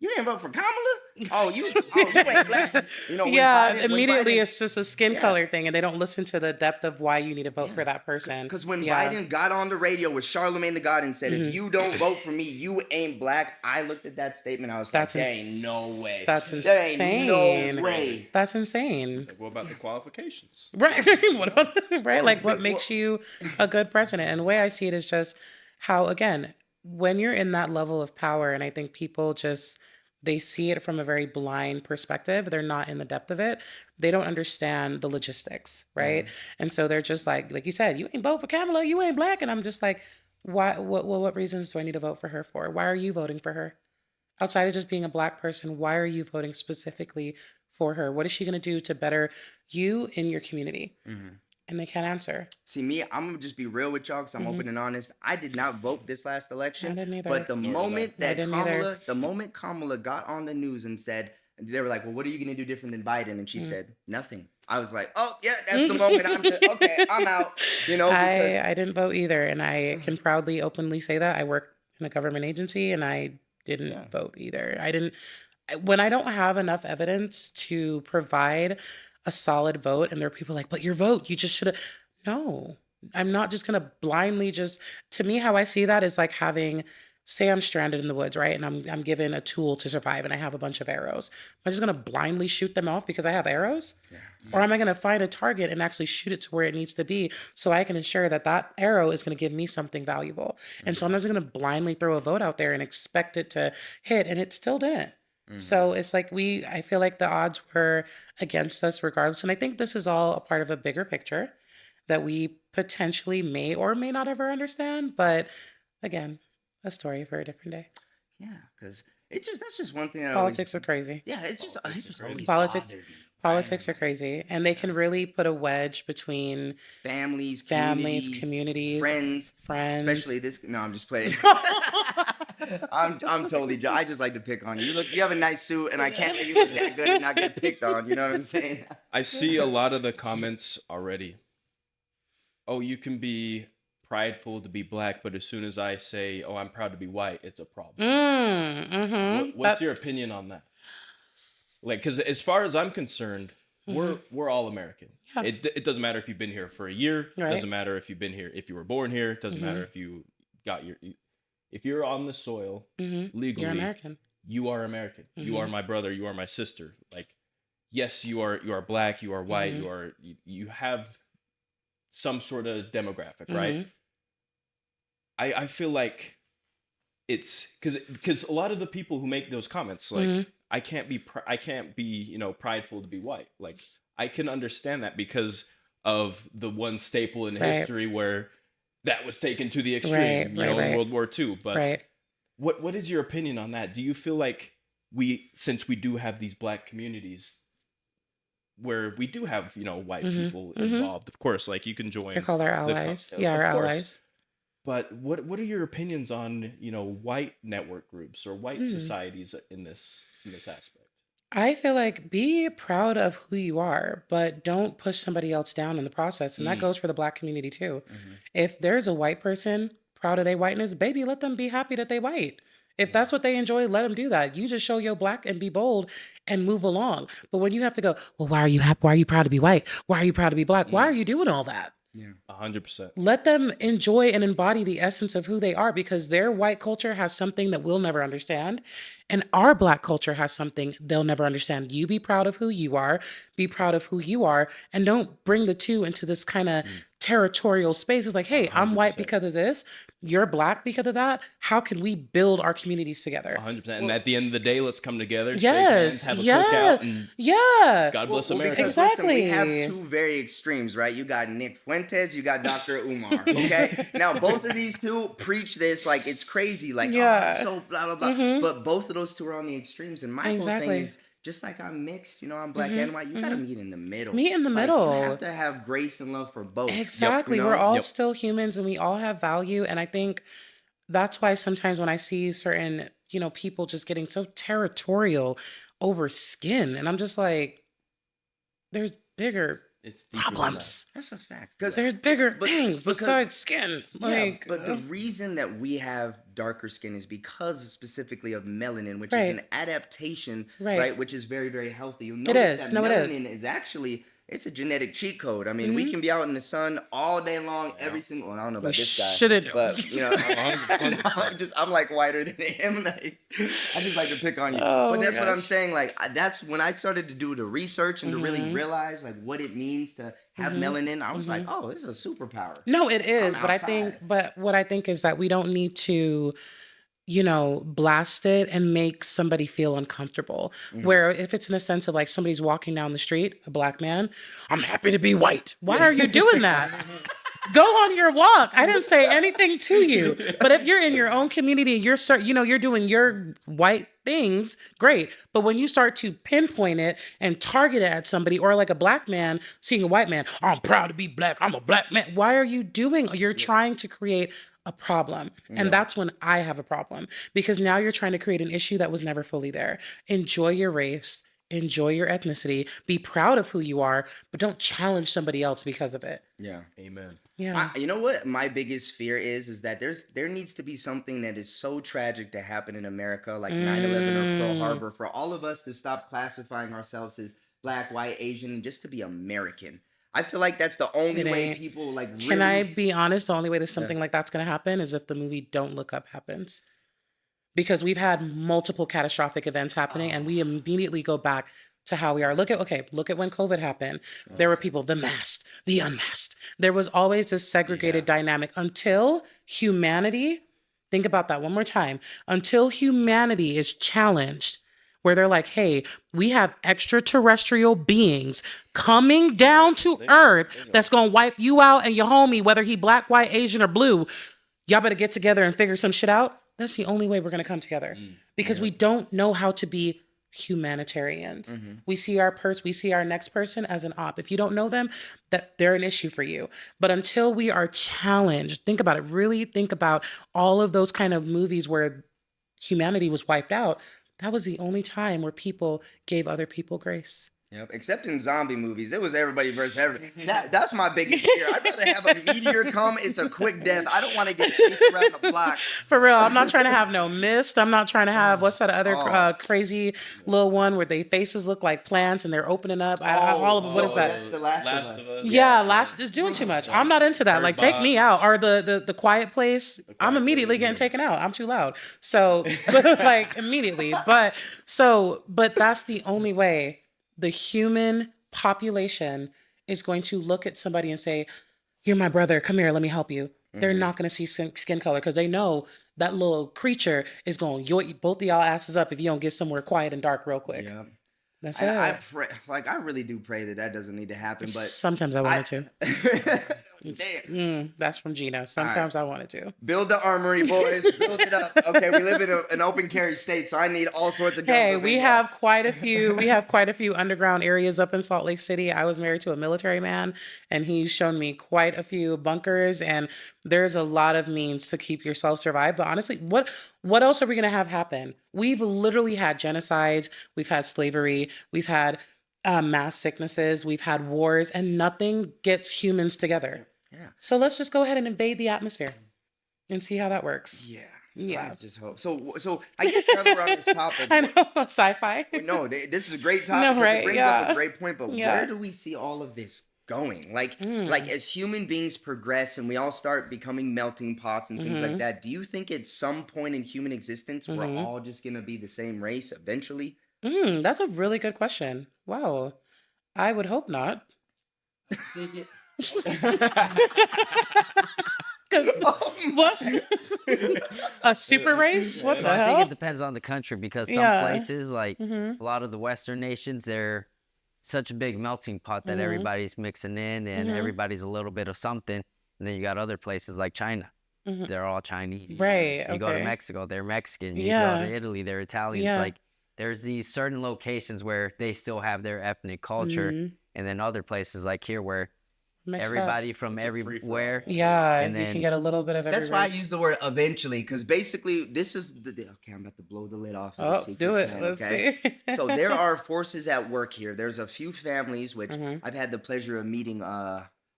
"You didn't vote for Kamala? You ain't Black." When Yeah, Biden, immediately it's just a skin Yeah. color thing, and they don't listen to the depth of why you need to vote for Yeah. that person. Because when Yeah. Biden got on the radio with Charlemagne the God and said, Mhm. "If you don't vote for me, you ain't Black," I looked at that statement. I was That's like, "There ain't no way. That's There ain't no insane. way." That's insane. Like, what about the qualifications? Right. What about, right? Like, what Well, makes you a good president? And the way I see it is just how, again, when you're in that level of power, and I think people just, they see it from a very blind perspective. They're not in the depth of it. They don't understand the logistics, right? And so they're just like you said, you ain't vote for Kamala, you ain't Black. And I'm just like, why? What reasons do I need to vote for her for? Why are you voting for her? Outside of just being a Black person, why are you voting specifically for her? What is she going to do to better you in your community? Mhm. And they can't answer. See, me, I'm gonna just be real with y'all because I'm Mhm. open and honest. I did not vote this last I election, didn't either. but the Nor did moment I that didn't either. Kamala got on the news and said, they were like, "Well, what are you gonna do different than Biden?" And she Mhm. said, "Nothing." I was like, "Oh yeah, that's the moment. I'm just okay. I'm out." Because I didn't vote either, and I can proudly, openly say that I work in a government agency, and I didn't Yeah. vote either. When I don't have enough evidence to provide a solid vote, and there are people like, "But your vote, you just should have." No, I'm not just gonna blindly just. To me, how I see that is like having. Say I'm stranded in the woods, right? And I'm given a tool to survive, and I have a bunch of arrows. Am I just gonna blindly shoot them off because I have arrows? Yeah. Or am I going to find a target and actually shoot it to where it needs to be so I can ensure that that arrow is going to give me something valuable? And so I'm not just going to blindly throw a vote out there and expect it to hit, and it still didn't. So it's like I feel like the odds were against us regardless. And I think this is all a part of a bigger picture that we potentially may or may not ever understand. But again, a story for a different day. Yeah, because that's just one thing that Politics are crazy. Yeah, it's just Politics it's are always crazy. Politics- bothered me. Politics are crazy, and they can really put a wedge between Families, families, communities, communities, friends, friends. especially this. No, I'm just playing. I'm totally. I just like to pick on you. You look. You have a nice suit, and I can't let you look that good and not get picked on. You know what I'm saying? I see a lot of the comments already. Oh, you can be prideful to be black, but as soon as I say, "Oh, I'm proud to be white," it's a problem. What's your opinion on that? Like, because as far as I'm concerned, we're all American. Yeah. It doesn't matter if you've been here for a year. Right. Doesn't matter if you've been here, if you were born here. Doesn't matter if you got if you're on the soil legally, You're American. you are American. You are my brother. You are my sister. Like, yes, you are black. You are white. You have some sort of demographic, right? I feel like it's because a lot of the people who make those comments, like, I can't be prideful to be white. Like, I can understand that because of the one staple in history where that was taken to the extreme, in World War II. But what is your opinion on that? Do you feel like since we do have these black communities where we do have, white people involved, of course, like, you can join. They call our allies. Our allies. But what are your opinions on, white network groups or white societies in this aspect? I feel like be proud of who you are, but don't push somebody else down in the process. And that goes for the black community too. If there's a white person proud of their whiteness, baby, let them be happy that they white. If that's what they enjoy, let them do that. You just show your black and be bold and move along. But when you have to go, well, why are you happy? Why are you proud to be white? Why are you proud to be black? Why are you doing all that? Yeah, 100%. Let them enjoy and embody the essence of who they are, because their white culture has something that we'll never understand. And our black culture has something they'll never understand. You be proud of who you are, be proud of who you are, and don't bring the two into this kind of territorial space. It's like, hey, I'm white 100%. because of this. You're black because of that. How can we build our communities together? 100%. And at the end of the day, let's come together, shake Yes. hands, have a Yeah. cookout, and Yeah. God bless America. Because listen, we Exactly. have two very extremes, right? You got Nick Fuentes, you got Dr. Umar. Okay, now both of these two preach this like it's crazy, like Yeah. oh, it's so blah blah blah. But both of those two are on the extremes, and my whole Exactly. thing is just like I'm mixed, I'm black and white. You gotta meet in the middle. Meet in the Like, middle. you have to have grace and love for both. Exactly. You We're know? all Yep. still humans and we all have value. And I think that's why sometimes when I see certain, people just getting so territorial over skin, and I'm just like, there's bigger It's deeper than that. problems. That's a fact. Because There's bigger but- things because- besides skin. Like, but the reason that we have darker skin is because specifically of melanin, which Right. is an adaptation, Right. right? Which is very, very healthy. You'll It notice is. that No, it is. melanin is actually it's a genetic cheat code. I mean, we can be out in the sun all day long, every single. Well, I don't know about We this guy, shouldn't. but $100%. I'm like whiter than him. Like, I just like to pick on you. Oh, But that's what I'm gosh. saying. Like, that's when I started to do the research and to really realize like what it means to have melanin. I was like, oh, this is a superpower. No, it is. I'm But outside. what I think is that we don't need to, blast it and make somebody feel uncomfortable. Where if it's in a sense of like somebody's walking down the street, a black man, I'm happy to be white. Why are you doing that? Go on your walk. I didn't say anything to you. But if you're in your own community, you're doing your white things, great. But when you start to pinpoint it and target it at somebody, or like a black man seeing a white man, I'm proud to be black. I'm a black man. Why are you doing? You're trying to create a problem. And that's when I have a problem, because now you're trying to create an issue that was never fully there. Enjoy your race, enjoy your ethnicity, be proud of who you are, but don't challenge somebody else because of it. Yeah. Amen. Yeah. You know what my biggest fear is that there needs to be something that is so tragic to happen in America, like 9/11 or Pearl Harbor, for all of us to stop classifying ourselves as black, white, Asian, and just to be American. I feel like that's the only It way ain't. people like really. Can I be honest? The only way that something like that's going to happen is if the movie Don't Look Up happens. Because we've had multiple catastrophic events happening and we immediately go back to how we are. Look at when COVID happened. There were people, the masked, the unmasked. There was always this segregated dynamic until humanity, think about that one more time, until humanity is challenged, where they're like, hey, we have extraterrestrial beings coming down to Earth that's going to wipe you out and your homie, whether he black, white, Asian, or blue. Y'all better get together and figure some shit out. That's the only way we're going to come together, because we don't know how to be humanitarians. Mm-hmm. We see our next person as an op. If you don't know them, that they're an issue for you. But until we are challenged, think about it, really think about all of those kind of movies where humanity was wiped out. That was the only time where people gave other people grace. Yep. Except in zombie movies, it was everybody versus everybody. That's my biggest fear. I'd rather have a meteor come. It's a quick death. I don't want to get chased around the block. For real, I'm not trying to have no mist. I'm not trying to have what's that other Oh. crazy little one where their faces look like plants and they're opening up. All of what is that? That's the Last of Us. Yeah, last is doing too much. I'm not into that. Bird Like, take me Box. out. Or the Quiet Place. I'm Quiet immediately Place, getting yeah. taken out. I'm too loud. So, like immediately. But that's the only way the human population is going to look at somebody and say, "You're my brother. Come here. Let me help you." They're not going to see skin color because they know that little creature is going to yoink both of y'all asses up if you don't get somewhere quiet and dark real quick. Yeah. That's And it. I pray, like, I really do pray that doesn't need to happen. But Sometimes I wanted to. Damn. That's from Gina. Sometimes I wanted to. Build the armory, boys. Build it up. Okay, we live in an open carry state, so I need all sorts of guns. Hey, up we in have quite a few. We have quite a few underground areas up in Salt Lake City. I was married to a military man, and he's shown me quite a few bunkers. And there's a lot of means to keep yourself survived. But honestly, what else are we gonna have happen? We've literally had genocides. We've had slavery. We've had mass sicknesses. We've had wars, and nothing gets humans together. Yeah. So let's just go ahead and invade the atmosphere and see how that works. Yeah. Yeah. I just hope. So I guess now that we're on this topic. I know, sci-fi. No, this is a great topic. No, right? It brings Yeah. up a great point. But Yeah. where do we see all of this going? Like as human beings progress and we all start becoming melting pots and things like that, do you think at some point in human existence we're all just gonna be the same race eventually? That's a really good question. Wow. I would hope not. What's a super race? What So the I think hell? it depends on the country because some Yeah. places, like a lot of the Western nations, they're such a big melting pot that everybody's mixing in and everybody's a little bit of something. And then you got other places like China. They're all Chinese. Right. You go to Okay. Mexico, they're Mexican. You Yeah. go to Italy, they're Italians. Yeah. Like there's these certain locations where they still have their ethnic culture, and then other places like here where Mixed up. everybody from It's a free-for-all. everywhere. Yeah, and you can then- get a little bit of every That's why I race. use the word eventually, because basically this is okay. I'm about to blow the lid off. Of the Oh, secret do it. plan, Let's okay? see. So there are forces at work here. There's a few families which Mhm. I've had the pleasure of meeting.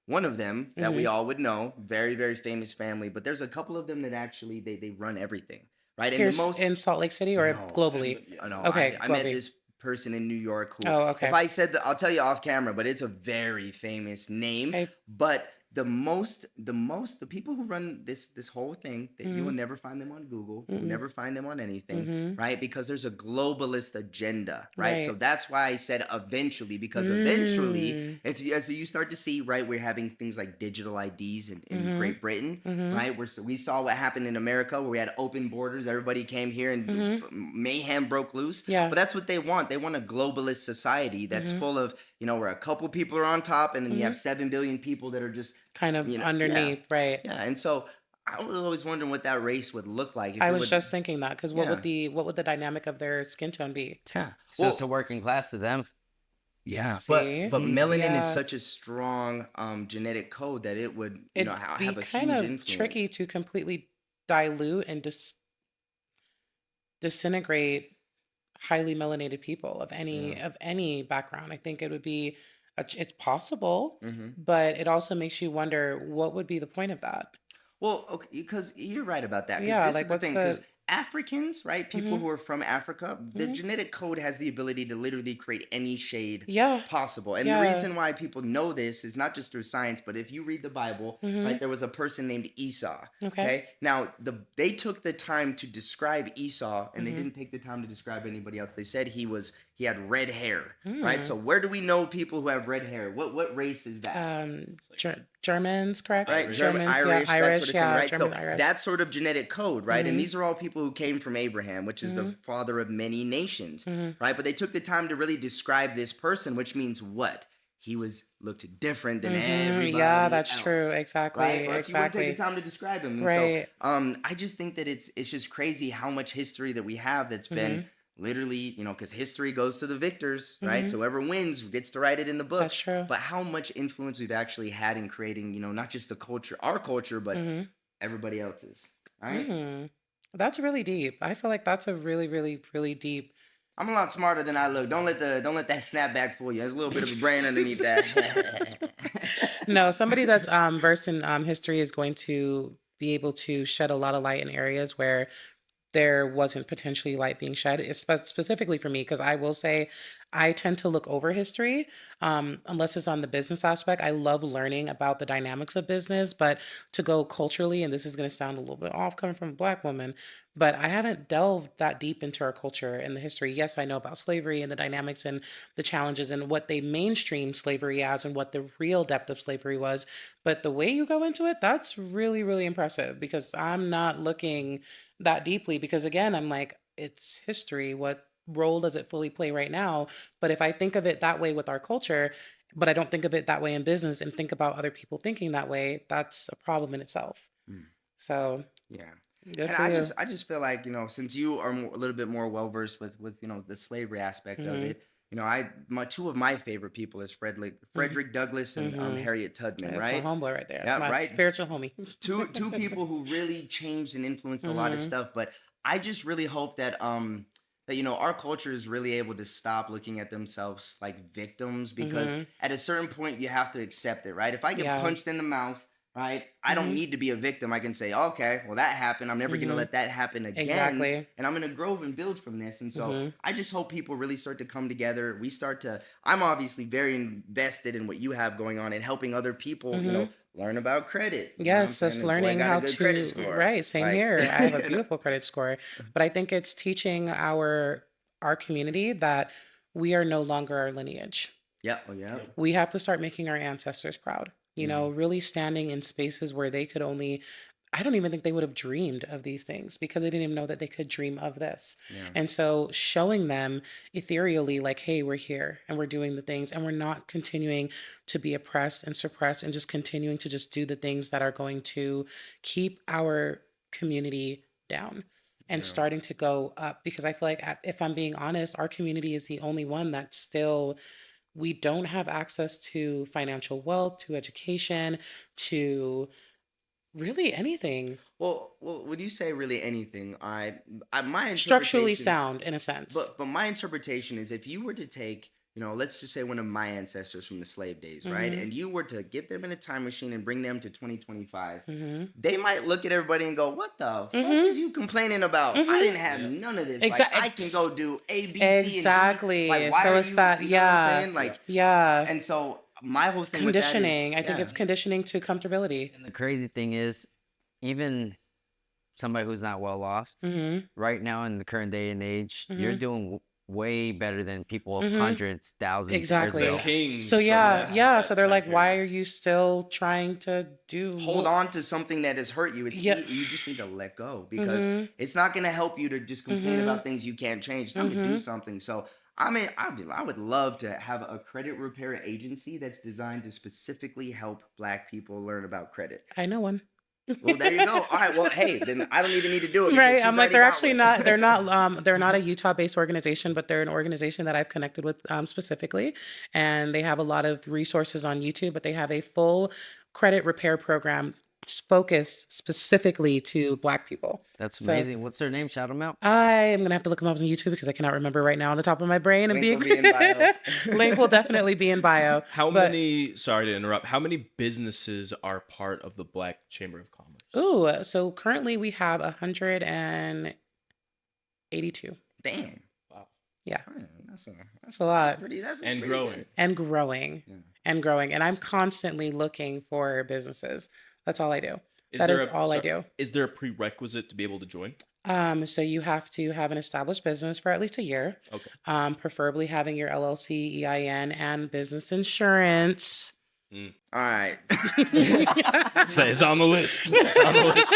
One of them that we all would know, very very famous family. But there's a couple of them that actually they run everything, right? And Here the most in Salt Lake City or No. globally? no, Okay, I met globally. this person in New York who, Oh, okay. if I said that, I'll tell you off camera, but it's a very famous name. Okay. But the people who run this whole thing, that you will never find them on Google, you'll never find them on anything, right? Because there's a globalist agenda, right? So Right. that's why I said eventually, because eventually, if you, as you start to see, right, we're having things like digital IDs in Great Britain, right? We saw what happened in America where we had open borders, everybody came here and mayhem broke loose. Yeah. But that's what they want. They want a globalist society that's full of, where a couple people are on top and then you have 7 billion people that are just Kind of yeah. underneath, right? yeah. And so I was always wondering what that race would look like. If I it was would, just thinking that because what Yeah. would the dynamic of their skin tone be? yeah. It's just a working class to them. Yeah, See? but melanin Yeah. is such a strong genetic code that it would It'd have be a huge kind of influence. tricky to completely dilute and disintegrate highly melanated people of any background. I think it would be it's possible, but it also makes you wonder what would be the point of that. Well, okay, because you're right about that. 'Cause Yeah, this like is the what's thing. the Because Africans, right? People who are from Africa, their genetic code has the ability to literally create any shade Yeah. possible. And Yeah. the reason why people know this is not just through science, but if you read the Bible, right, there was a person named Esau. Okay. Now they took the time to describe Esau, and they didn't take the time to describe anybody else. They said he had red hair, right? So where do we know people who have red hair? What race is that? Germans, correct? Right, Germans, Irish, yeah, that Irish, sort of yeah, thing, right? German, So Irish. that sort of genetic code, right? And these are all people who came from Abraham, which is the father of many nations, right? But they took the time to really describe this person, which means what? He looked different than everybody. Yeah, that's else, true. Exactly. Right? Or else you wouldn't Exactly. take the time to describe him. And Right. so I just think that it's just crazy how much history that we have that's been literally, because history goes to the victors, right? So whoever wins gets to write it in the book. That's true. But how much influence we've actually had in creating, not just the culture, our culture, but everybody else's, right? That's really deep. I feel like that's a really, really, really deep. I'm a lot smarter than I look. Don't let that snapback fool you. There's a little bit of a brain underneath that. No, somebody that's versed in history is going to be able to shed a lot of light in areas where there wasn't potentially light being shed. It's specifically for me, because I will say I tend to look over history unless it's on the business aspect. I love learning about the dynamics of business, but to go culturally, and this is going to sound a little bit off coming from a Black woman, but I haven't delved that deep into our culture and the history. Yes, I know about slavery and the dynamics and the challenges and what they mainstream slavery as and what the real depth of slavery was. But the way you go into it, that's really, really impressive, because I'm not looking that deeply, because again, I'm like, it's history. What role does it fully play right now? But if I think of it that way with our culture, but I don't think of it that way in business and think about other people thinking that way, that's a problem in itself. So Yeah. good And for you. I just feel like, since you are a little bit more well versed with the slavery aspect of it, two of my favorite people is Frederick Douglass and Harriet Tubman, That's right? my homeboy right there. Yeah, My right. spiritual homie. Two people who really changed and influenced a lot of stuff. But I just really hope that our culture is really able to stop looking at themselves like victims, because at a certain point you have to accept it, right? If I get Yeah. punched in the mouth, right, I don't need to be a victim. I can say, okay, well, that happened. I'm never going to let that happen again. Exactly. And I'm going to grow and build from this. And so I just hope people really start to come together. I'm obviously very invested in what you have going on and helping other people, learn about credit. You know what I'm Yes, saying? just And boy, I learning got a how good credit to, score. right, same Like, here. I have a you know? beautiful credit score, but I think it's teaching our community that we are no longer our lineage. Yeah. Oh, yeah. We have to start making our ancestors proud, really standing in spaces where they could only, I don't even think they would have dreamed of these things, because they didn't even know that they could dream of this. Yeah. And so showing them ethereally, like, hey, we're here and we're doing the things, and we're not continuing to be oppressed and suppressed, and just continuing to just do the things that are going to keep our community down and Yeah. starting to go up. Because I feel like, if I'm being honest, our community is the only one that still, we don't have access to financial wealth, to education, to really anything Well, when you say really anything, my structurally interpretation, sound, in a sense. but my interpretation is, if you were to take, let's just say one of my ancestors from the slave days, right, and you were to get them in a time machine and bring them to 2025, they might look at everybody and go, "What the fuck is you complaining about? I didn't have none of this. Like, I can go do A, B, C, and D. Exactly. Like, why So are it's you? that, You know what I'm saying? Like, yeah. and so my whole thing with that is, Conditioning. I think it's conditioning to comfortability. And the crazy thing is, even somebody who's not well off, right now in the current day and age, you're doing way better than people hundreds, thousands Exactly. years The ago. kings. So from yeah. So they're that like, why period. are you still trying to hold on to something that has hurt you. You just need to let go, because it's not going to help you to just complain about things you can't change. It's time to do something. So I mean, I would love to have a credit repair agency that's designed to specifically help Black people learn about credit. I know one. Well, there you go. All right. Well, hey, then I don't even need to do it. Right. She's I'm like, already they're got actually one. not, they're not a Utah-based organization, but they're an organization that I've connected with specifically. And they have a lot of resources on YouTube, but they have a full credit repair program focused specifically to Black people. That's So amazing. What's their name? Shout them out. I am gonna have to look them up on YouTube, because I cannot remember right now on the top of my brain. And Link will being be in bio. link will definitely be in bio. How But many? Sorry to interrupt. How many businesses are part of the Black Chamber of Commerce? ooh, so currently we have 182. Damn. Wow. Yeah, That's a lot. That's And pretty growing. good. and growing. Yeah. And growing. And I'm constantly looking for businesses. That's all I do. That is all I do. Is there a prerequisite to be able to join? So you have to have an established business for at least a year. Okay. Preferably having your LLC, EIN, and business insurance. All right. Say it's on the list. It's on the list.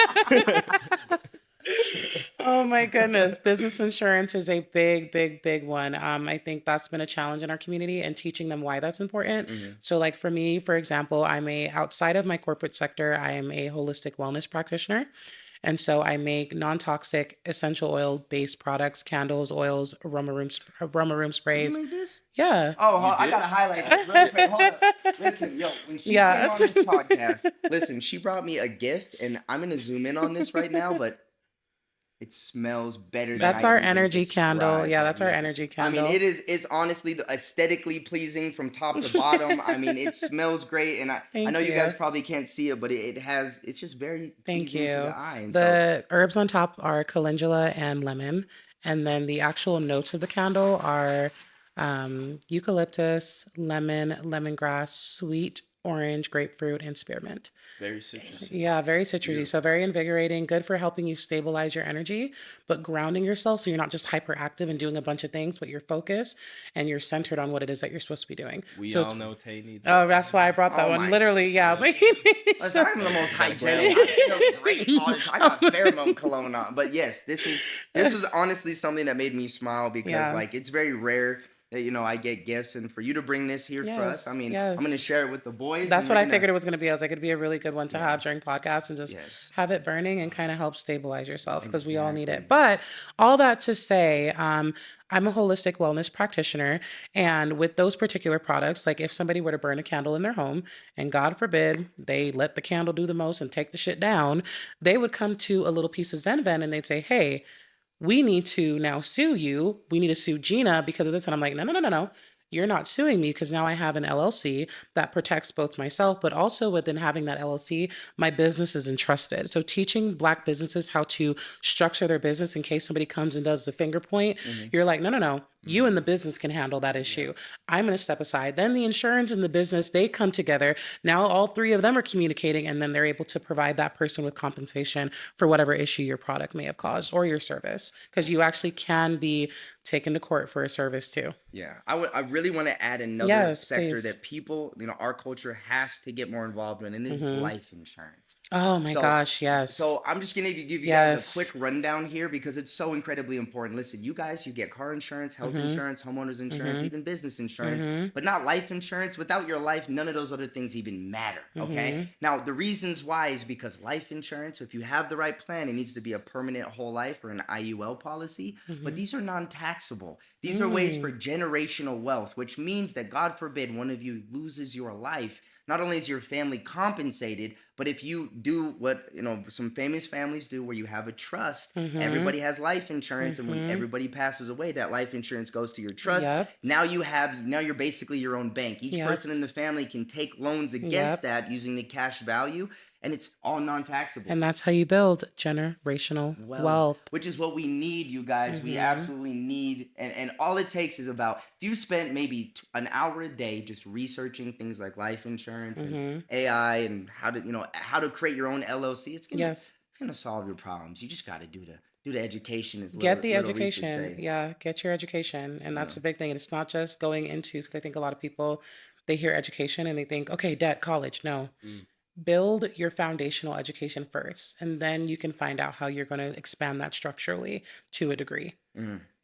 Oh my goodness. Business insurance is a big, big, big one. I think that's been a challenge in our community, and teaching them why that's important. So like for me, for example, outside of my corporate sector, I am a holistic wellness practitioner. And so I make non-toxic essential oil based products, candles, oils, aroma room Did you sprays. make this? Yeah. Oh, You I did? gotta highlight this really quick. Hold up. Listen, yo, when she came on Yes. this podcast, listen, she brought me a gift, and I'm gonna zoom in on this right now, but it smells better than That's I our even can energy candle. describe. Yeah, that's our Magnificent. energy I mean, candle. it's honestly aesthetically pleasing from top to bottom. I mean, it smells great, and I Thank know you guys you. probably can't see it, but it's just very Thank pleasing to the you. eye. And so, The herbs on top are calendula and lemon. And then the actual notes of the candle are eucalyptus, lemon, lemongrass, sweet orange, grapefruit, and spearmint. Very citrusy. Yeah, very citrusy. So Beautiful. very invigorating, good for helping you stabilize your energy, but grounding yourself so you're not just hyperactive and doing a bunch of things, but you're focused and you're centered on what it is that you're supposed to be doing. We So all it's, know Tay needs oh, it. that's why I brought that oh one. my, Literally, yeah. listen, So, I'm the most Got a hyped brown Jenny. one. I feel great all the time. I got pheromone cologne on, but yes, this was honestly something that made me smile because yeah. like it's very rare that I get gifts, and for you to bring this here for us, I Yes, mean, I'm gonna yes. share it with the boys. That's and what you're I gonna, figured it was going to be. I was like, it'd be a really good one to yeah, have during podcasts and just yes, have it burning and kind of help stabilize yourself because we all need it. exactly. But all that to say, I'm a holistic wellness practitioner. And with those particular products, like if somebody were to burn a candle in their home and God forbid they let the candle do the most and take the shit down, they would come to a little piece of ZenVen and they'd say, hey, we need to now sue you. We need to sue Gina because of this. And I'm like, no, no, no, no, no. You're not suing me because now I have an LLC that protects both myself, but also within having that LLC, my business is entrusted. So teaching Black businesses how to structure their business in case somebody comes and does the finger point, you're like, no, no, no. You and the business can handle that issue. I'm going to step aside. Then the insurance and the business, they come together. Now all three of them are communicating and then they're able to provide that person with compensation for whatever issue your product may have caused or your service. Because you actually can be taken to court for a service too. Yeah, I really want to add another Yes, sector please. that people, our culture has to get more involved in, and this is life insurance. Oh my So, gosh, yes. so I'm just gonna give you guys a Yes. quick rundown here because it's so incredibly important. Listen, you guys, you get car insurance, health insurance, homeowners insurance, even business insurance, but not life insurance. Without your life, none of those other things even matter. Okay. Now, the reasons why is because life insurance, if you have the right plan, it needs to be a permanent whole life or an IUL policy, but these are non-taxable. These are ways for generational wealth, which means that God forbid one of you loses your life. Not only is your family compensated, but if you do what some famous families do, where you have a trust, everybody has life insurance, and when everybody passes away, that life insurance goes to your trust. Yep. Now you're basically your own bank. Each Yep. person in the family can take loans against that using the cash value, and it's all non-taxable. And that's how you build generational wealth. Which is what we need, you guys. We absolutely need, and all it takes is about, if you spent maybe an hour a day just researching things like life insurance and AI and how to create your own LLC, it's gonna solve your problems. You just got to do the education. Get the little Reese would education. say. Yeah, get your education. And that's a big thing. And it's not just going into, because I think a lot of people, they hear education and they think, okay, debt, college. No. Build your foundational education first, and then you can find out how you're going to expand that structurally to a degree.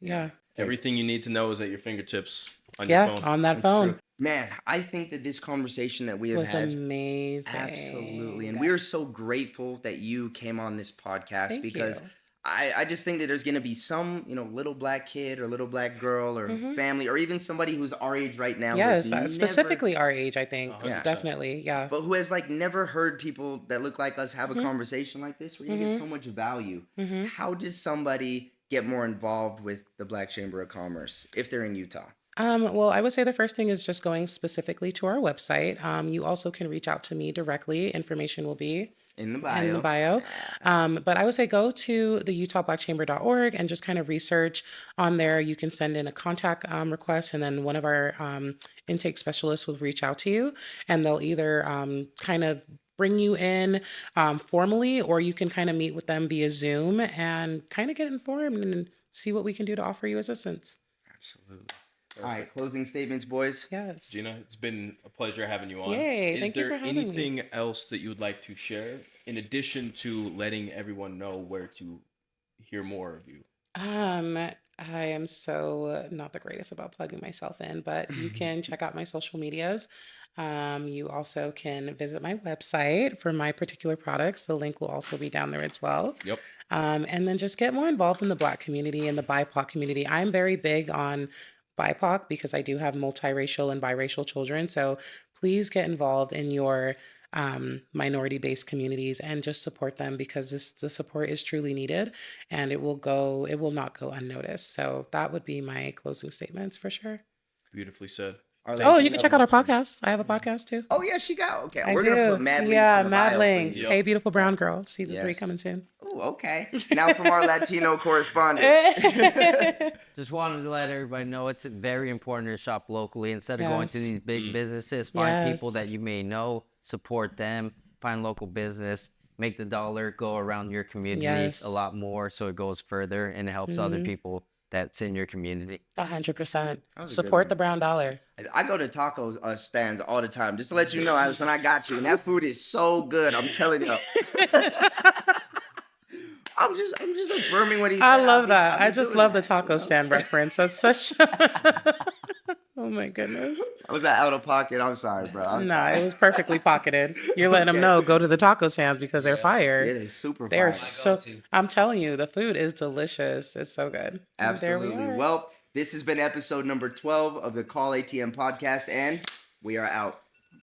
Yeah. Everything you need to know is at your fingertips on your phone. On that That's phone. true. Man, I think that this conversation that we have Was had, amazing. absolutely, and we are so grateful that you came on this podcast Thank because you. I just think that there's going to be some, little Black kid or little Black girl or family or even somebody who's our age right now. Yes, never, specifically our age, I think. 100%. Definitely. Yeah. but who has never heard people that look like us have a conversation like this where you get so much value. How does somebody get more involved with the Black Chamber of Commerce if they're in Utah? Well, I would say the first thing is just going specifically to our website. You also can reach out to me directly. Information will be In the bio. in the bio. But I would say go to the utahblackchamber.org and just kind of research on there. You can send in a contact request, and then one of our intake specialists will reach out to you, and they'll either kind of bring you in formally, or you can kind of meet with them via Zoom and kind of get informed and see what we can do to offer you assistance. Absolutely. All right, closing statements, boys. Yes. Gina, it's been a pleasure having you on. Yay, Is thank you there for having me. anything else that you would like to share in addition to letting everyone know where to hear more of you? I am so not the greatest about plugging myself in, but you can check out my social medias. You also can visit my website for my particular products. The link will also be down there as well. Yep. And then just get more involved in the Black community and the BIPOC community. I'm very big on BIPOC because I do have multiracial and biracial children. So please get involved in your minority-based communities and just support them because the support is truly needed and it will not go unnoticed. So that would be my closing statements for sure. Beautifully said. Arlene, Oh, do you can have check out our one? podcast. I have a podcast too. Oh yeah, she got okay. I We're do. gonna put mad links Yeah, in the mad bio, links. please. Yep. Hey, Beautiful Brown Girl, season 3 Yes. coming soon. Oh, okay. Now from our Latino correspondent. Just wanted to let everybody know it's very important to shop locally instead of going to Yes. these big businesses. Find people that Yes. you may know, support them, find local business, make the dollar go around your community Yes. a lot more so it goes further and it helps other Mhm. people that's in your community. 100%. That was a good Support one. the brown dollar. I go to taco stands all the time just to let you know, Allison, I got you. And that food is so good. I'm telling you. I'm just affirming what he said. I love that. I'll I be just doing love the that, taco you know? stand reference. That's such. Oh my goodness. Was that out of pocket? I'm sorry, bro. I'm Nah, sorry. it was perfectly pocketed. You're letting them Okay. know go to the taco stands because they're Yeah. fire. It is super They're fire. so. I'm telling you, the food is delicious. It's so good. And there we Absolutely. are. Well, this has been episode number 12 of the Call ATM podcast, and we are out.